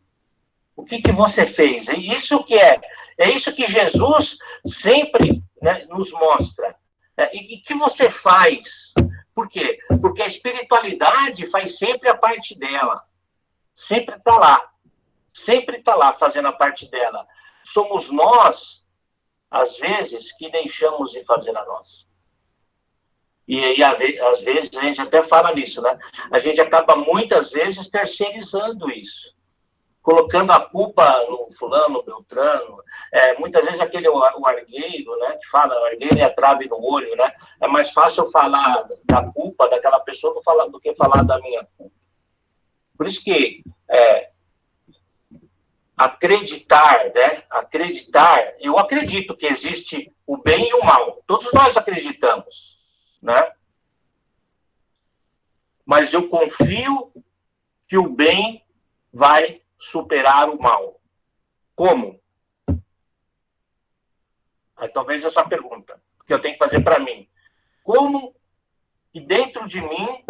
O que você fez? É isso que Jesus sempre, né, nos mostra. E que você faz? Por quê? Porque a espiritualidade faz sempre a parte dela. Sempre está lá. Sempre está lá fazendo a parte dela. Somos nós, às vezes, que deixamos de fazer a nossa. E às vezes a gente até fala nisso, né? A gente acaba muitas vezes terceirizando isso. Colocando a culpa no fulano, no beltrano. Muitas vezes o argueiro, né, que fala, o argueiro é a trave no olho, né? É mais fácil eu falar da culpa daquela pessoa do que falar da minha culpa. Por isso que acreditar, né? Acreditar, eu acredito que existe o bem e o mal. Todos nós acreditamos, né? Mas eu confio que o bem vai superar o mal. Como? Aí talvez essa pergunta que eu tenho que fazer para mim. Como que dentro de mim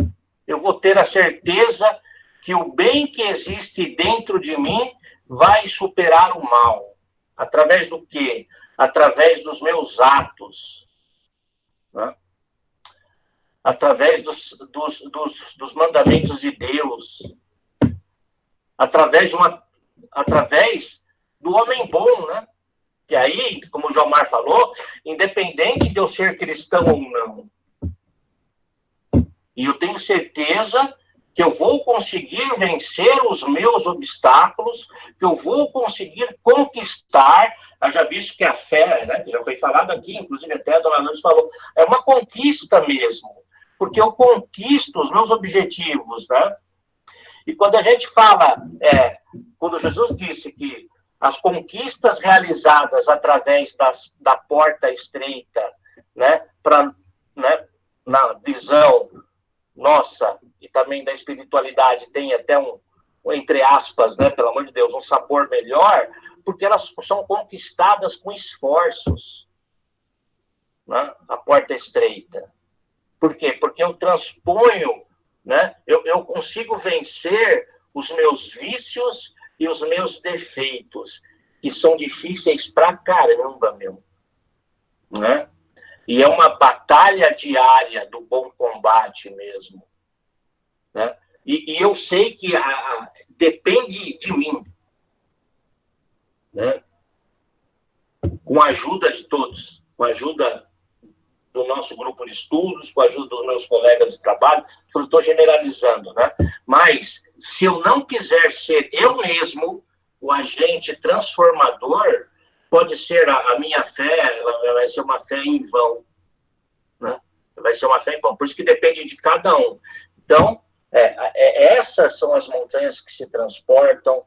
eu vou ter a certeza que o bem que existe dentro de mim vai superar o mal? Através do quê? Através dos meus atos. Né? Através dos mandamentos de Deus. Através do homem bom, né? Que aí, como o João Mar falou, independente de eu ser cristão ou não, e eu tenho certeza que eu vou conseguir vencer os meus obstáculos, que eu vou conseguir conquistar. Já visto que a fé, né, que já foi falado aqui, inclusive até a dona Lourdes falou, é uma conquista mesmo, porque eu conquisto os meus objetivos, né? E quando a gente fala, quando Jesus disse que as conquistas realizadas através da porta estreita, né, na visão nossa e também da espiritualidade, tem até entre aspas, né, pelo amor de Deus, um sabor melhor, porque elas são conquistadas com esforços, né? A porta estreita. Por quê? Porque eu transponho, né? Eu consigo vencer os meus vícios e os meus defeitos, que são difíceis pra caramba, meu. Né? E é uma batalha diária do bom combate mesmo. Né? E eu sei que depende de mim. Né? Com a ajuda de todos, com a ajuda do nosso grupo de estudos, com a ajuda dos meus colegas de trabalho, estou generalizando, né? Mas, se eu não quiser ser eu mesmo o agente transformador, pode ser a minha fé, ela vai ser uma fé em vão, né? Vai ser uma fé em vão. Por isso que depende de cada um. Então, essas são as montanhas que se transportam,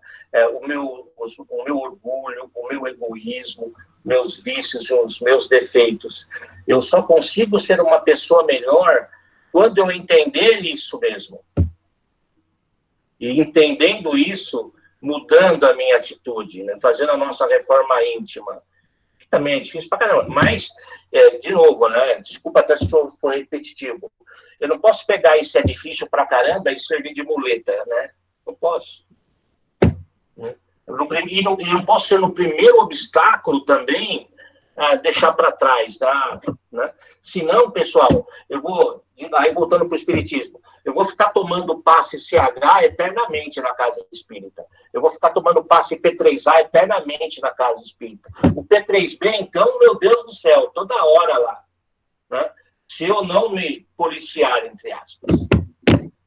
o meu orgulho, o meu egoísmo, meus vícios, os meus defeitos. Eu só consigo ser uma pessoa melhor quando eu entender isso mesmo. E entendendo isso, mudando a minha atitude, né? Fazendo a nossa reforma íntima, que também é difícil pra caramba. Mas, de novo, né? Desculpa até se for repetitivo. Eu não posso pegar isso é difícil pra caramba e servir de muleta, né? Não posso. E não posso ser no primeiro obstáculo também deixar para trás, tá? Né? Senão, pessoal, aí voltando para o espiritismo, eu vou ficar tomando passe CH eternamente na casa espírita. Eu vou ficar tomando passe P3A eternamente na casa espírita. O P3B, então, meu Deus do céu, toda hora lá. Né? Se eu não me policiar, entre aspas.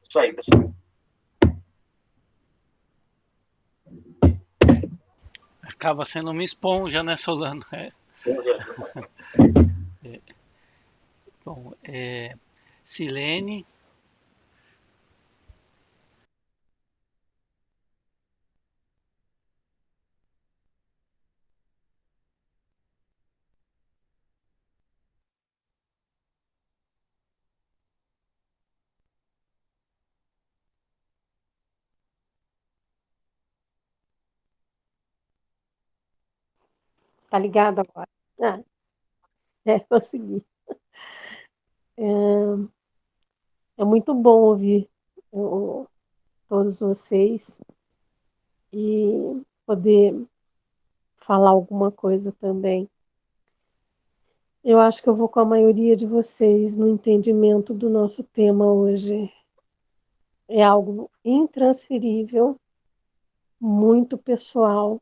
Isso aí, pessoal. Acaba sendo uma esponja, né, Solano? Bom, Silene. Tá ligado agora? Consegui. É muito bom ouvir todos vocês e poder falar alguma coisa também. Eu acho que eu vou com a maioria de vocês no entendimento do nosso tema hoje. É algo intransferível, muito pessoal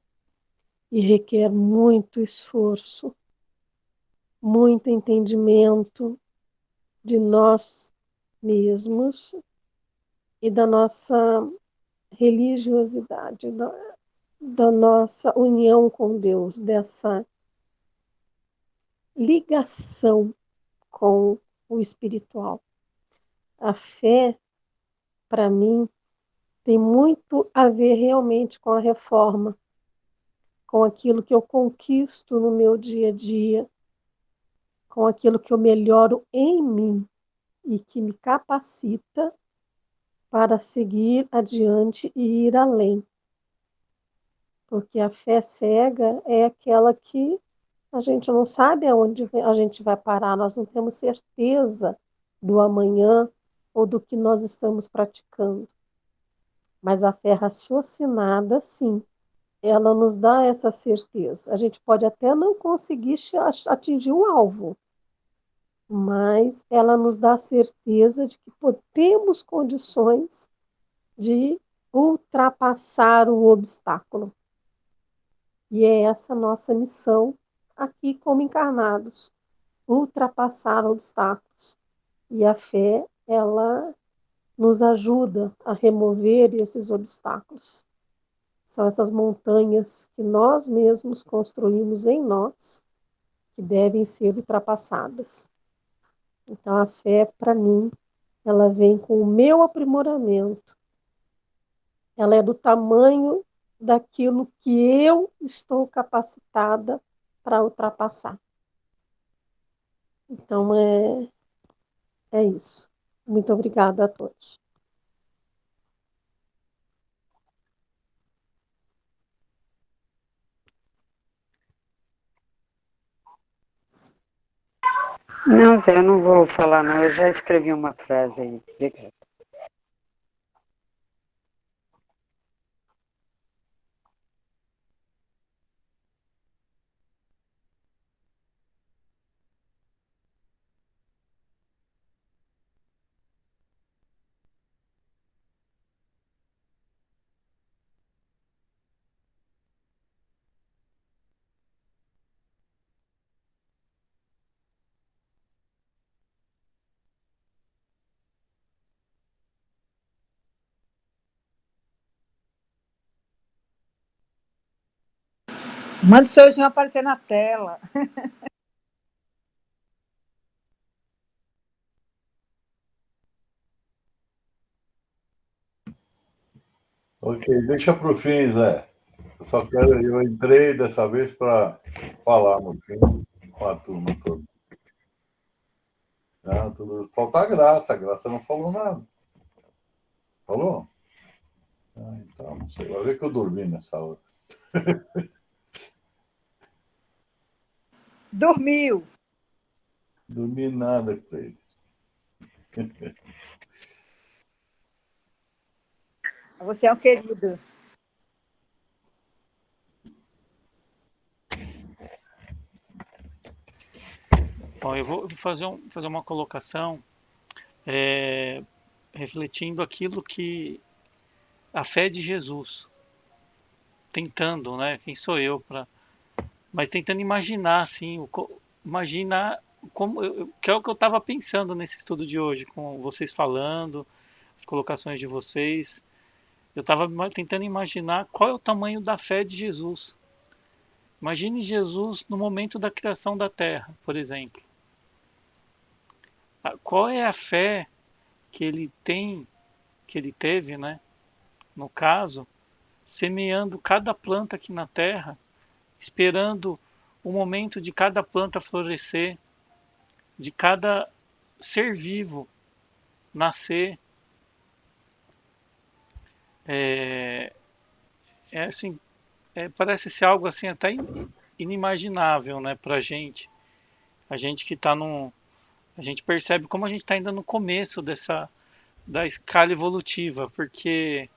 e requer muito esforço, muito entendimento de nós mesmos e da nossa religiosidade, da nossa união com Deus, dessa ligação com o espiritual. A fé, para mim, tem muito a ver realmente com a reforma, com aquilo que eu conquisto no meu dia a dia, com aquilo que eu melhoro em mim e que me capacita para seguir adiante e ir além. Porque a fé cega é aquela que a gente não sabe aonde a gente vai parar, nós não temos certeza do amanhã ou do que nós estamos praticando. Mas a fé raciocinada, sim, ela nos dá essa certeza. A gente pode até não conseguir atingir o alvo, mas ela nos dá a certeza de que temos condições de ultrapassar o obstáculo. E é essa nossa missão aqui como encarnados, ultrapassar obstáculos. E a fé, ela nos ajuda a remover esses obstáculos. São essas montanhas que nós mesmos construímos em nós, que devem ser ultrapassadas. Então, a fé, para mim, ela vem com o meu aprimoramento. Ela é do tamanho daquilo que eu estou capacitada para ultrapassar. Então, É isso. Muito obrigada a todos. Não, Zé, eu não vou falar não, eu já escrevi uma frase aí. Obrigado. Mande seu João aparecer na tela. Ok, deixa para o fim, Zé. Eu entrei dessa vez para falar no fim com a turma toda. Não, falta a Graça não falou nada. Falou? Então, não sei. Vai ver que eu dormi nessa hora. Dormiu. Dormi nada com ele. Você é um querido. Bom, eu vou fazer uma colocação refletindo aquilo que a fé de Jesus, tentando, né? Quem sou eu para, mas tentando imaginar assim, imaginar como que é o que eu estava pensando nesse estudo de hoje, com vocês falando, as colocações de vocês. Eu estava tentando imaginar qual é o tamanho da fé de Jesus. Imagine Jesus no momento da criação da Terra, por exemplo. Qual é a fé que ele tem, que ele teve, né? No caso, semeando cada planta aqui na terra, esperando o momento de cada planta florescer, de cada ser vivo nascer. É, assim, parece ser algo assim até inimaginável, né, para gente. A gente que está a gente percebe como a gente está ainda no começo da escala evolutiva, porque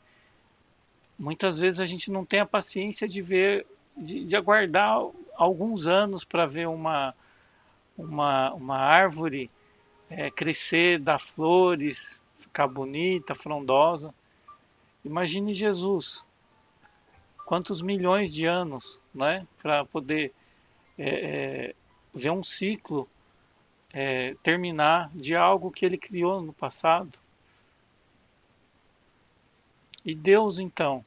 muitas vezes a gente não tem a paciência de ver, de aguardar alguns anos para ver uma árvore crescer, dar flores, ficar bonita, frondosa. Imagine Jesus, quantos milhões de anos, né, para poder ver um ciclo terminar de algo que ele criou no passado. E Deus, então,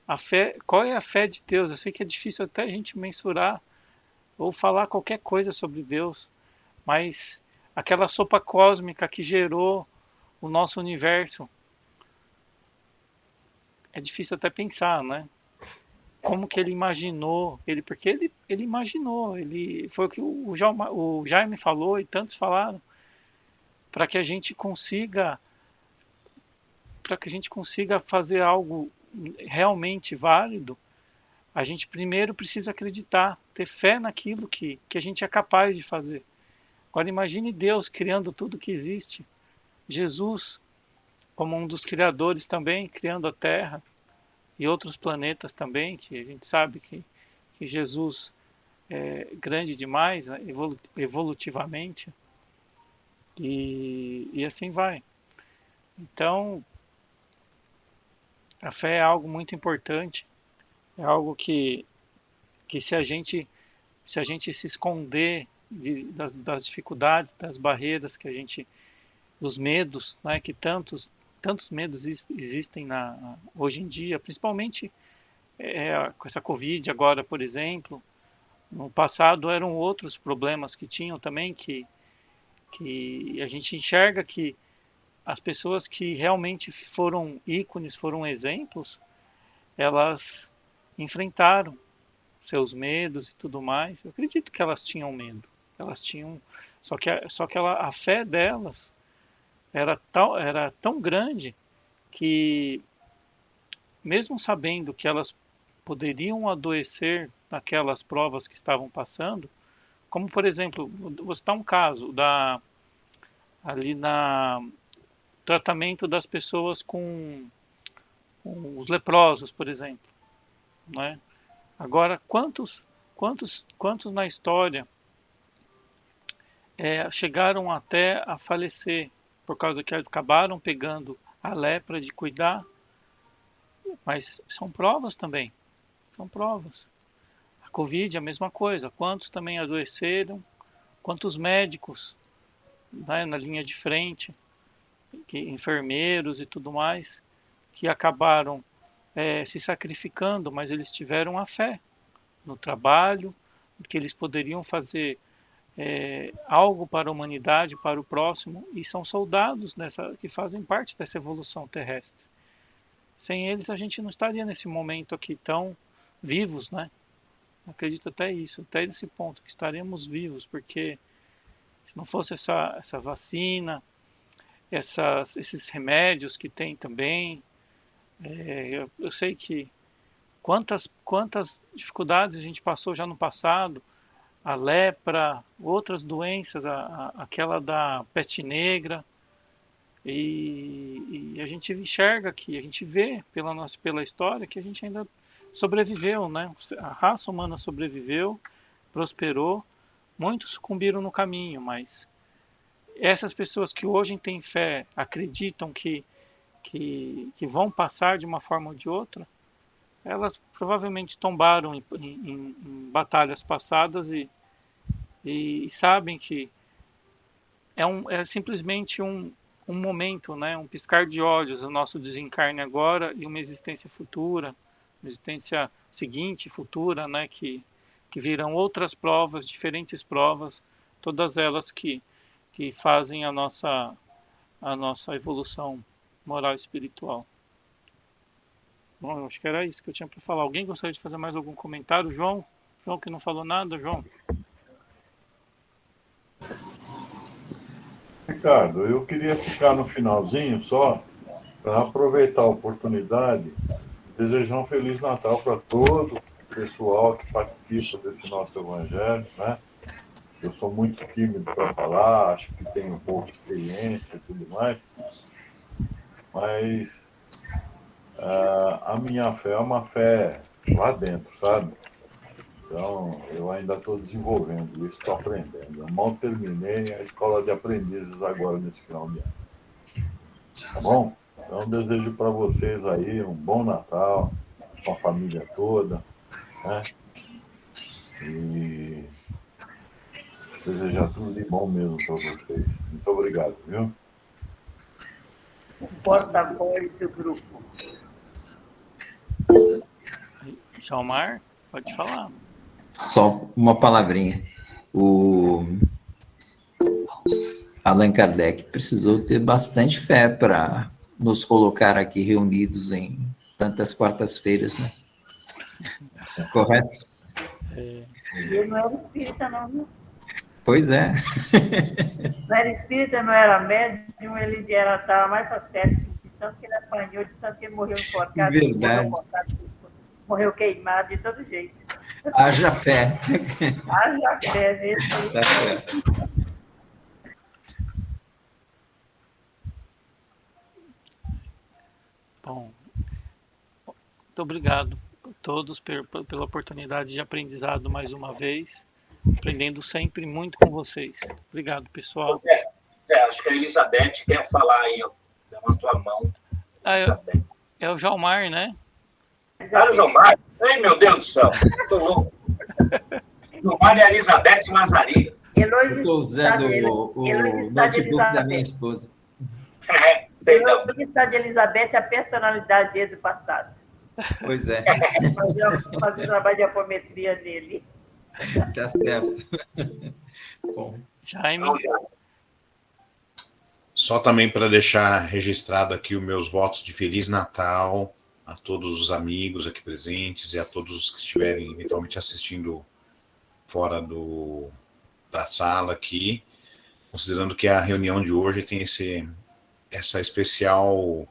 a fé, qual é a fé de Deus? Eu sei que é difícil até a gente mensurar ou falar qualquer coisa sobre Deus, mas aquela sopa cósmica que gerou o nosso universo, é difícil até pensar, né? Como que ele imaginou, porque ele imaginou, foi o que o Jaime falou e tantos falaram, para que a gente consiga fazer algo realmente válido, a gente primeiro precisa acreditar, ter fé naquilo que a gente é capaz de fazer. Agora imagine Deus criando tudo que existe, Jesus como um dos criadores também, criando a Terra e outros planetas também, que a gente sabe que Jesus é grande demais, né, evolutivamente, e assim vai. Então, a fé é algo muito importante, é algo que se a gente se esconder das dificuldades, das barreiras que a gente, dos medos, né, que tantos medos existem hoje em dia, principalmente com essa Covid agora, por exemplo. No passado eram outros problemas que tinham também, que a gente enxerga que as pessoas que realmente foram ícones, foram exemplos, elas enfrentaram seus medos e tudo mais. Eu acredito que elas tinham medo. Elas tinham, só que a fé delas era tão grande que, mesmo sabendo que elas poderiam adoecer naquelas provas que estavam passando, como, por exemplo, vou citar um caso ali na tratamento das pessoas com os leprosos, por exemplo, né? Agora, quantos na história chegaram até a falecer por causa que acabaram pegando a lepra de cuidar? Mas são provas também, são provas. A Covid é a mesma coisa, quantos também adoeceram, quantos médicos, né, na linha de frente, enfermeiros e tudo mais, que acabaram se sacrificando, mas eles tiveram a fé no trabalho, que eles poderiam fazer algo para a humanidade, para o próximo, e são soldados que fazem parte dessa evolução terrestre. Sem eles a gente não estaria nesse momento aqui tão vivos, né? Acredito até isso, até nesse ponto, que estaremos vivos, porque se não fosse essa vacina, esses remédios que tem também, eu sei que quantas dificuldades a gente passou já no passado, a lepra, outras doenças, aquela da peste negra, e a gente enxerga aqui, a gente vê pela história que a gente ainda sobreviveu, né? A raça humana sobreviveu, prosperou, muitos sucumbiram no caminho, mas essas pessoas que hoje têm fé, acreditam que vão passar de uma forma ou de outra, elas provavelmente tombaram em batalhas passadas e sabem que é simplesmente um momento, né? Um piscar de olhos, o nosso desencarne agora e uma existência futura, uma existência seguinte, futura, né? Que virão outras provas, diferentes provas, todas elas que fazem a nossa evolução moral e espiritual. Bom, eu acho que era isso que eu tinha para falar. Alguém gostaria de fazer mais algum comentário? João que não falou nada, João? Ricardo, eu queria ficar no finalzinho só para aproveitar a oportunidade de desejar um Feliz Natal para todo o pessoal que participa desse nosso evangelho, né? Eu sou muito tímido para falar, acho que tenho pouca experiência e tudo mais, mas a minha fé é uma fé lá dentro, sabe? Então, eu ainda estou desenvolvendo isso, estou aprendendo. Eu mal terminei a escola de aprendizes agora, nesse final de ano. Tá bom? Então, desejo para vocês aí um bom Natal, com a família toda, né? E desejar tudo de bom mesmo para vocês. Muito obrigado, viu? Porta-voz do grupo. Jalmar, pode falar. Só uma palavrinha. O Allan Kardec precisou ter bastante fé para nos colocar aqui reunidos em tantas quartas-feiras, né? Correto? Ele não era espírita, não, viu? Pois é. Não era espírita, não era médium, ele estava mais acesso, de tanto que ele apanhou, de tanto que ele morreu enforcado, Verdade. morreu queimado, de todo jeito. Haja fé. Haja fé, mesmo. Tá certo. Bom, muito obrigado a todos pela oportunidade de aprendizado mais uma vez, aprendendo sempre muito com vocês. Obrigado, pessoal. Acho que a Elizabeth quer falar aí, ó. Levantou a mão. É o Jalmar, né? Ah, o Jalmar? Ai, meu Deus do céu, tô louco. Jalmar e a Elizabeth Mazari. Eu estou usando o notebook da minha esposa. Perdão. O está de Elizabeth, a personalidade dele do passado. Pois é. Fazer um trabalho de apometria nele. Tá certo. Bom. Jaime. Só também para deixar registrado aqui os meus votos de Feliz Natal a todos os amigos aqui presentes e a todos os que estiverem eventualmente assistindo fora da sala aqui, considerando que a reunião de hoje tem essa especial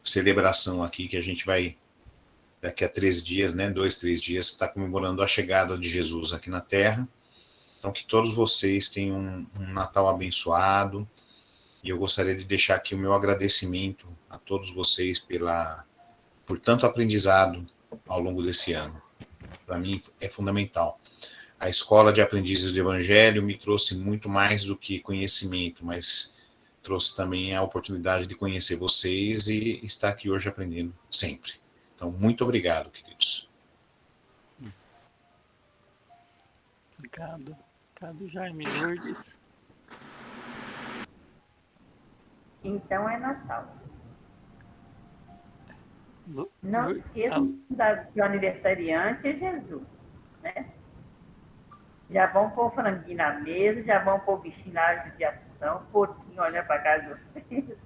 celebração aqui que a gente vai, daqui a 3 dias, né, 2, 3 dias, estar comemorando a chegada de Jesus aqui na Terra. Então, que todos vocês tenham um Natal abençoado. E eu gostaria de deixar aqui o meu agradecimento a todos vocês por tanto aprendizado ao longo desse ano. Para mim é fundamental. A Escola de Aprendizes do Evangelho me trouxe muito mais do que conhecimento, mas trouxe também a oportunidade de conhecer vocês e estar aqui hoje aprendendo sempre. Então, muito obrigado, queridos. Obrigado. Obrigado, Jaime. Lourdes. Então é Natal. Não Lu- esqueçam que o aniversariante é Jesus, né? Já vão pôr franguinho na mesa, já vão pôr bichinho na árvore de ação, porquinho olhando para casa de vocês.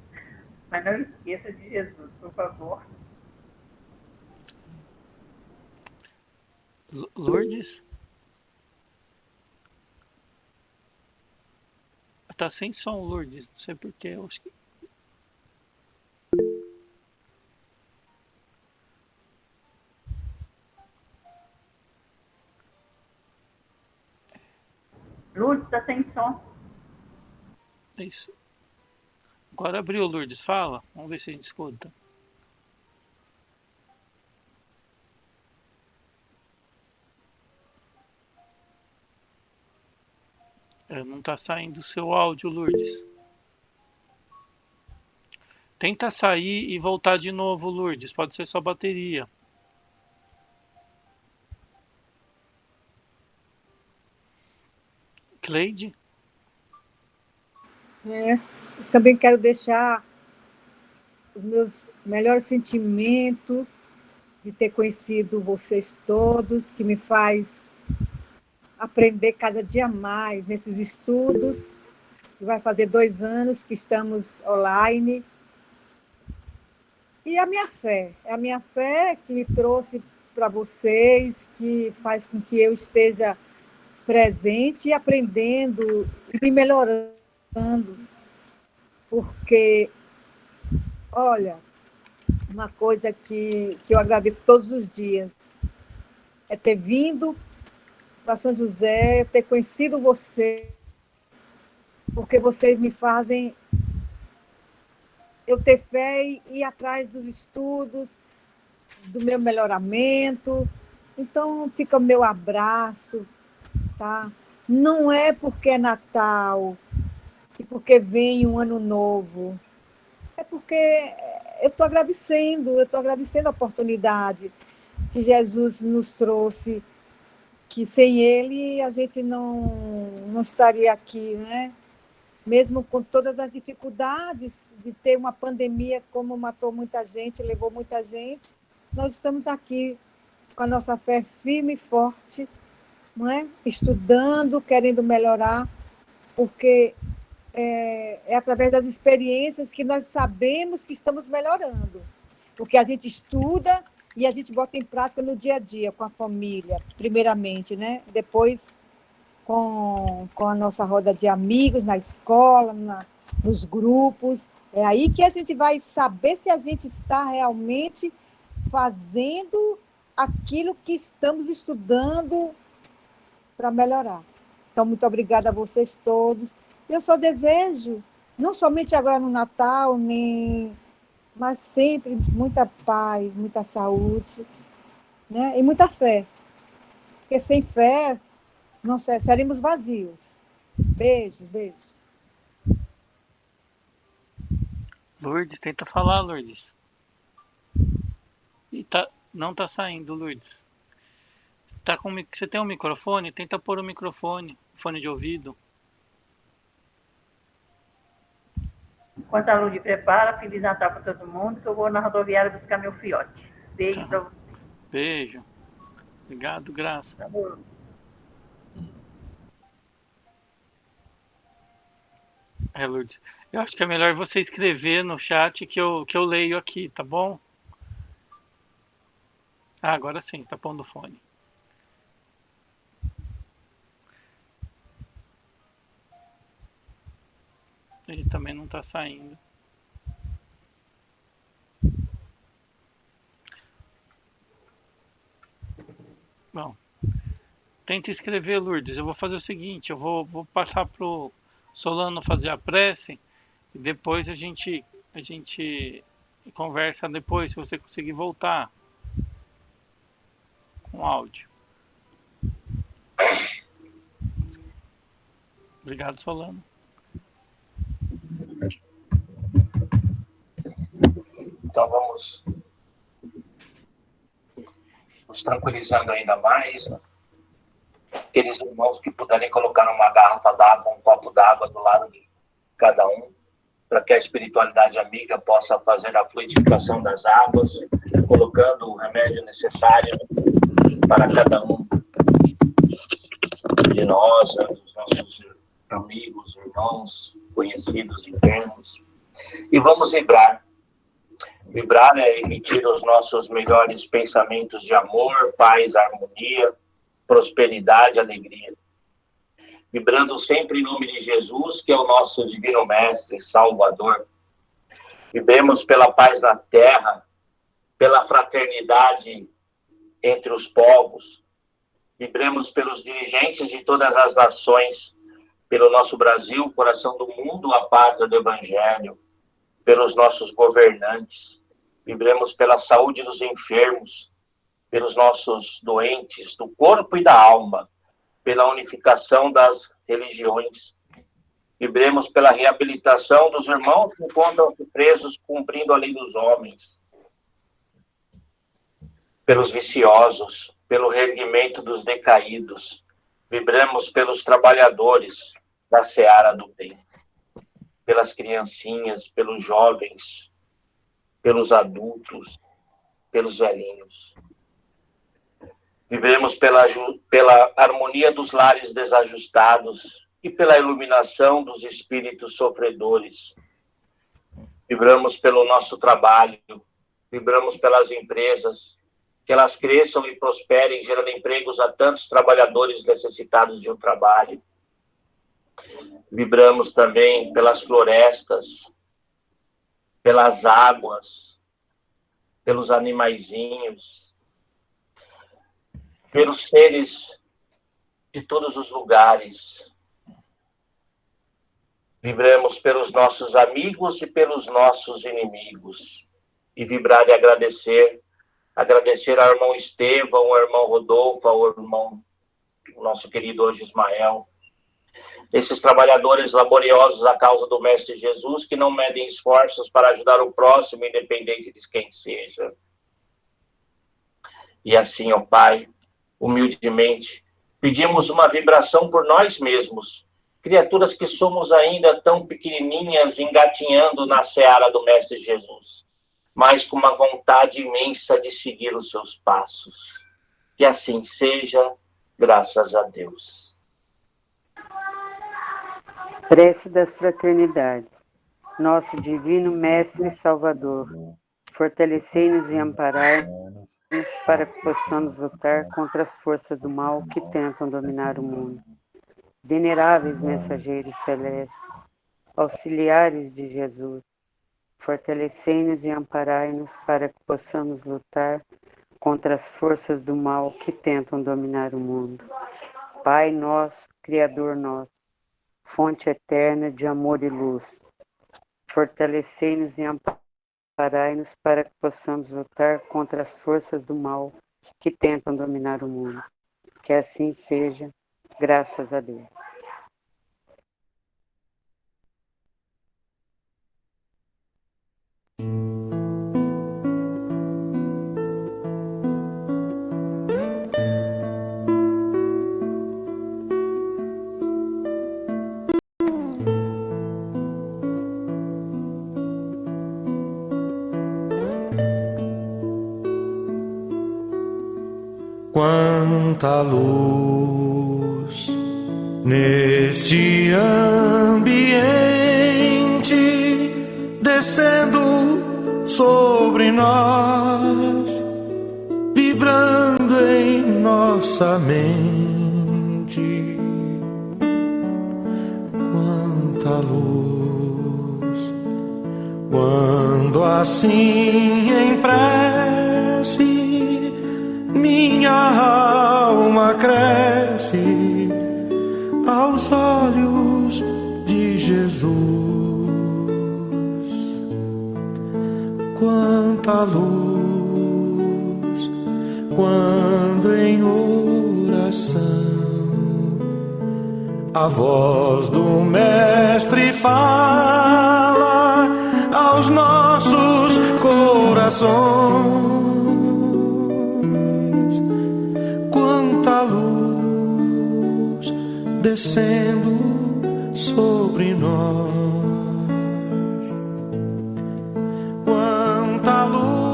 Mas não esqueça de Jesus, por favor. Lourdes? Tá sem som, Lourdes. Não sei porquê. Eu acho que... Lourdes está sem som. É isso. Agora abriu, Lourdes. Fala. Vamos ver se a gente escuta. Não tá saindo o seu áudio, Lourdes. Tenta sair e voltar de novo, Lourdes. Pode ser só bateria. Cleide? Eu também quero deixar os meus melhores sentimentos de ter conhecido vocês todos, que me faz aprender cada dia mais nesses estudos. Vai fazer 2 anos que estamos online. E a minha fé. É a minha fé que me trouxe para vocês, que faz com que eu esteja presente e aprendendo e me melhorando. Porque, olha, uma coisa que eu agradeço todos os dias é ter vindo para São José, ter conhecido você, porque vocês me fazem eu ter fé e ir atrás dos estudos, do meu melhoramento. Então, fica o meu abraço, tá? Não é porque é Natal e porque vem um ano novo, é porque eu estou agradecendo a oportunidade que Jesus nos trouxe, que sem ele a gente não estaria aqui, né? Mesmo com todas as dificuldades de ter uma pandemia como matou muita gente, levou muita gente, nós estamos aqui com a nossa fé firme e forte, não é? Estudando, querendo melhorar, porque é através das experiências que nós sabemos que estamos melhorando, porque a gente estuda e a gente bota em prática no dia a dia, com a família, primeiramente, né? Depois com a nossa roda de amigos, na escola, nos grupos. É aí que a gente vai saber se a gente está realmente fazendo aquilo que estamos estudando para melhorar. Então, muito obrigada a vocês todos. Eu só desejo, não somente agora no Natal, mas sempre muita paz, muita saúde, né? E muita fé. Porque sem fé, não seremos vazios. Beijos, beijos. Lourdes, tenta falar, Lourdes. E não tá saindo, Lourdes. Você tem um microfone? Tenta pôr o microfone, fone de ouvido. Enquanto a Lúdia prepara, Feliz Natal para todo mundo, que eu vou na rodoviária buscar meu fiote. Beijo para você. Beijo. Obrigado, Graça. Tá bom. Lourdes, eu acho que é melhor você escrever no chat que eu leio aqui, tá bom? Agora sim, tá pondo o fone. Ele também não tá saindo. Bom, tenta escrever, Lourdes. Eu vou fazer o seguinte, eu vou passar pro Solano fazer a prece e depois a gente conversa depois, se você conseguir voltar com áudio. Obrigado, Solano. Então vamos nos tranquilizando ainda mais, né? Aqueles irmãos que puderem colocar uma garrafa d'água, um copo d'água do lado de cada um, para que a espiritualidade amiga possa fazer a fluidificação das águas, colocando o remédio necessário para cada um de nós, né, dos nossos amigos, irmãos, conhecidos, enfermos. E vamos vibrar. Vibrar é emitir os nossos melhores pensamentos de amor, paz, harmonia, prosperidade, alegria. Vibrando sempre em nome de Jesus, que é o nosso divino mestre, salvador. Vibremos pela paz na terra, pela fraternidade entre os povos. Vibremos pelos dirigentes de todas as nações, pelo nosso Brasil, coração do mundo, a pátria do Evangelho, pelos nossos governantes. Vibremos pela saúde dos enfermos, pelos nossos doentes do corpo e da alma, pela unificação das religiões. Vibremos pela reabilitação dos irmãos que encontram-se presos cumprindo a lei dos homens, pelos viciosos, pelo reerguimento dos decaídos. Vibremos pelos trabalhadores da seara do bem, pelas criancinhas, pelos jovens, pelos adultos, pelos velhinhos. Vibremos pela harmonia dos lares desajustados e pela iluminação dos espíritos sofredores. Vibramos pelo nosso trabalho, vibramos pelas empresas, que elas cresçam e prosperem, gerando empregos a tantos trabalhadores necessitados de um trabalho. Vibramos também pelas florestas, pelas águas, pelos animaizinhos, pelos seres de todos os lugares. Vibramos pelos nossos amigos e pelos nossos inimigos. E vibrar e agradecer ao irmão Estevão, ao irmão Rodolfo, ao irmão, nosso querido hoje Ismael. Esses trabalhadores laboriosos à causa do Mestre Jesus, que não medem esforços para ajudar o próximo, independente de quem seja. E assim, ó Pai, humildemente, pedimos uma vibração por nós mesmos, criaturas que somos ainda tão pequenininhas, engatinhando na seara do Mestre Jesus, mas com uma vontade imensa de seguir os seus passos. Que assim seja, graças a Deus. Prece das fraternidades. Nosso divino Mestre e Salvador, fortalecei-nos e amparai-nos para que possamos lutar contra as forças do mal que tentam dominar o mundo. Veneráveis mensageiros celestes, auxiliares de Jesus, fortalecei-nos e amparai-nos para que possamos lutar contra as forças do mal que tentam dominar o mundo. Pai nosso, Criador nosso, fonte eterna de amor e luz, fortalecei-nos e amparai-nos para que possamos lutar contra as forças do mal que tentam dominar o mundo. Que assim seja, graças a Deus. Quanta luz neste ambiente descendo sobre nós, vibrando em nossa mente. Quanta luz, quando assim em prece minha quando em oração a voz do Mestre fala aos nossos corações. Quanta luz descendo sobre nós, quanta luz,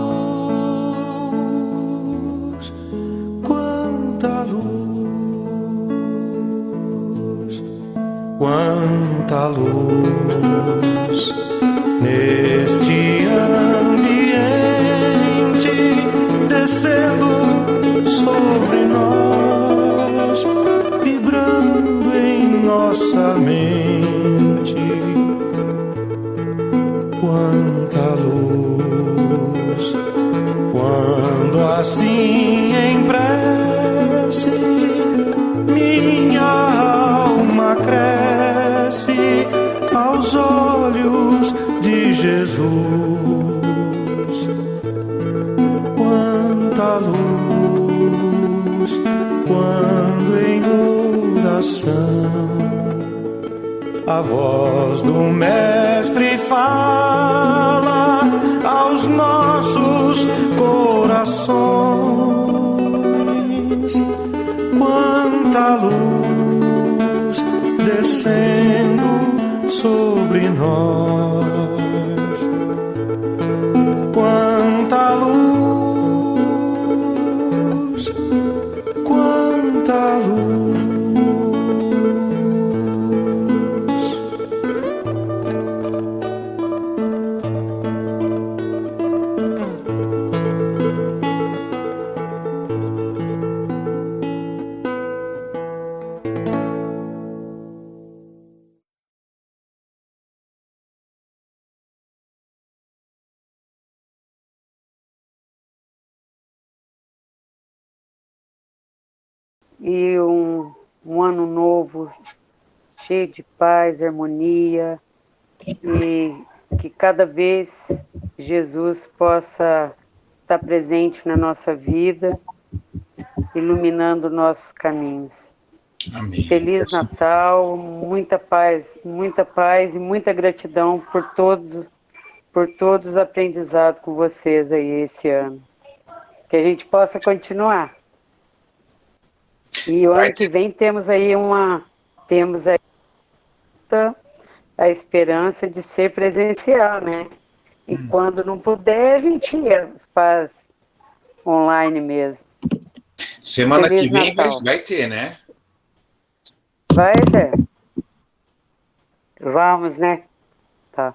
quanta luz, quanta luz neste ambiente descendo sobre nós, vibrando em nossa mente. Quanta luz, quando assim em prece minha alma cresce aos olhos de Jesus. Quanta luz, quando em oração a voz do Mestre fala aos nossos corações. Quanta luz descendo sobre nós, quanta luz, quanta luz. E um ano novo cheio de paz, harmonia, e que cada vez Jesus possa estar presente na nossa vida, iluminando nossos caminhos. Amém. Feliz Natal, muita paz e muita gratidão por todos os aprendizados com vocês aí esse ano. Que a gente possa continuar. E o ano que vem temos aí a esperança de ser presencial, né? E quando não puder, a gente faz online mesmo. Semana Feliz que vem Natal. vai ter, né? Vai, Zé? Vamos, né? Tá.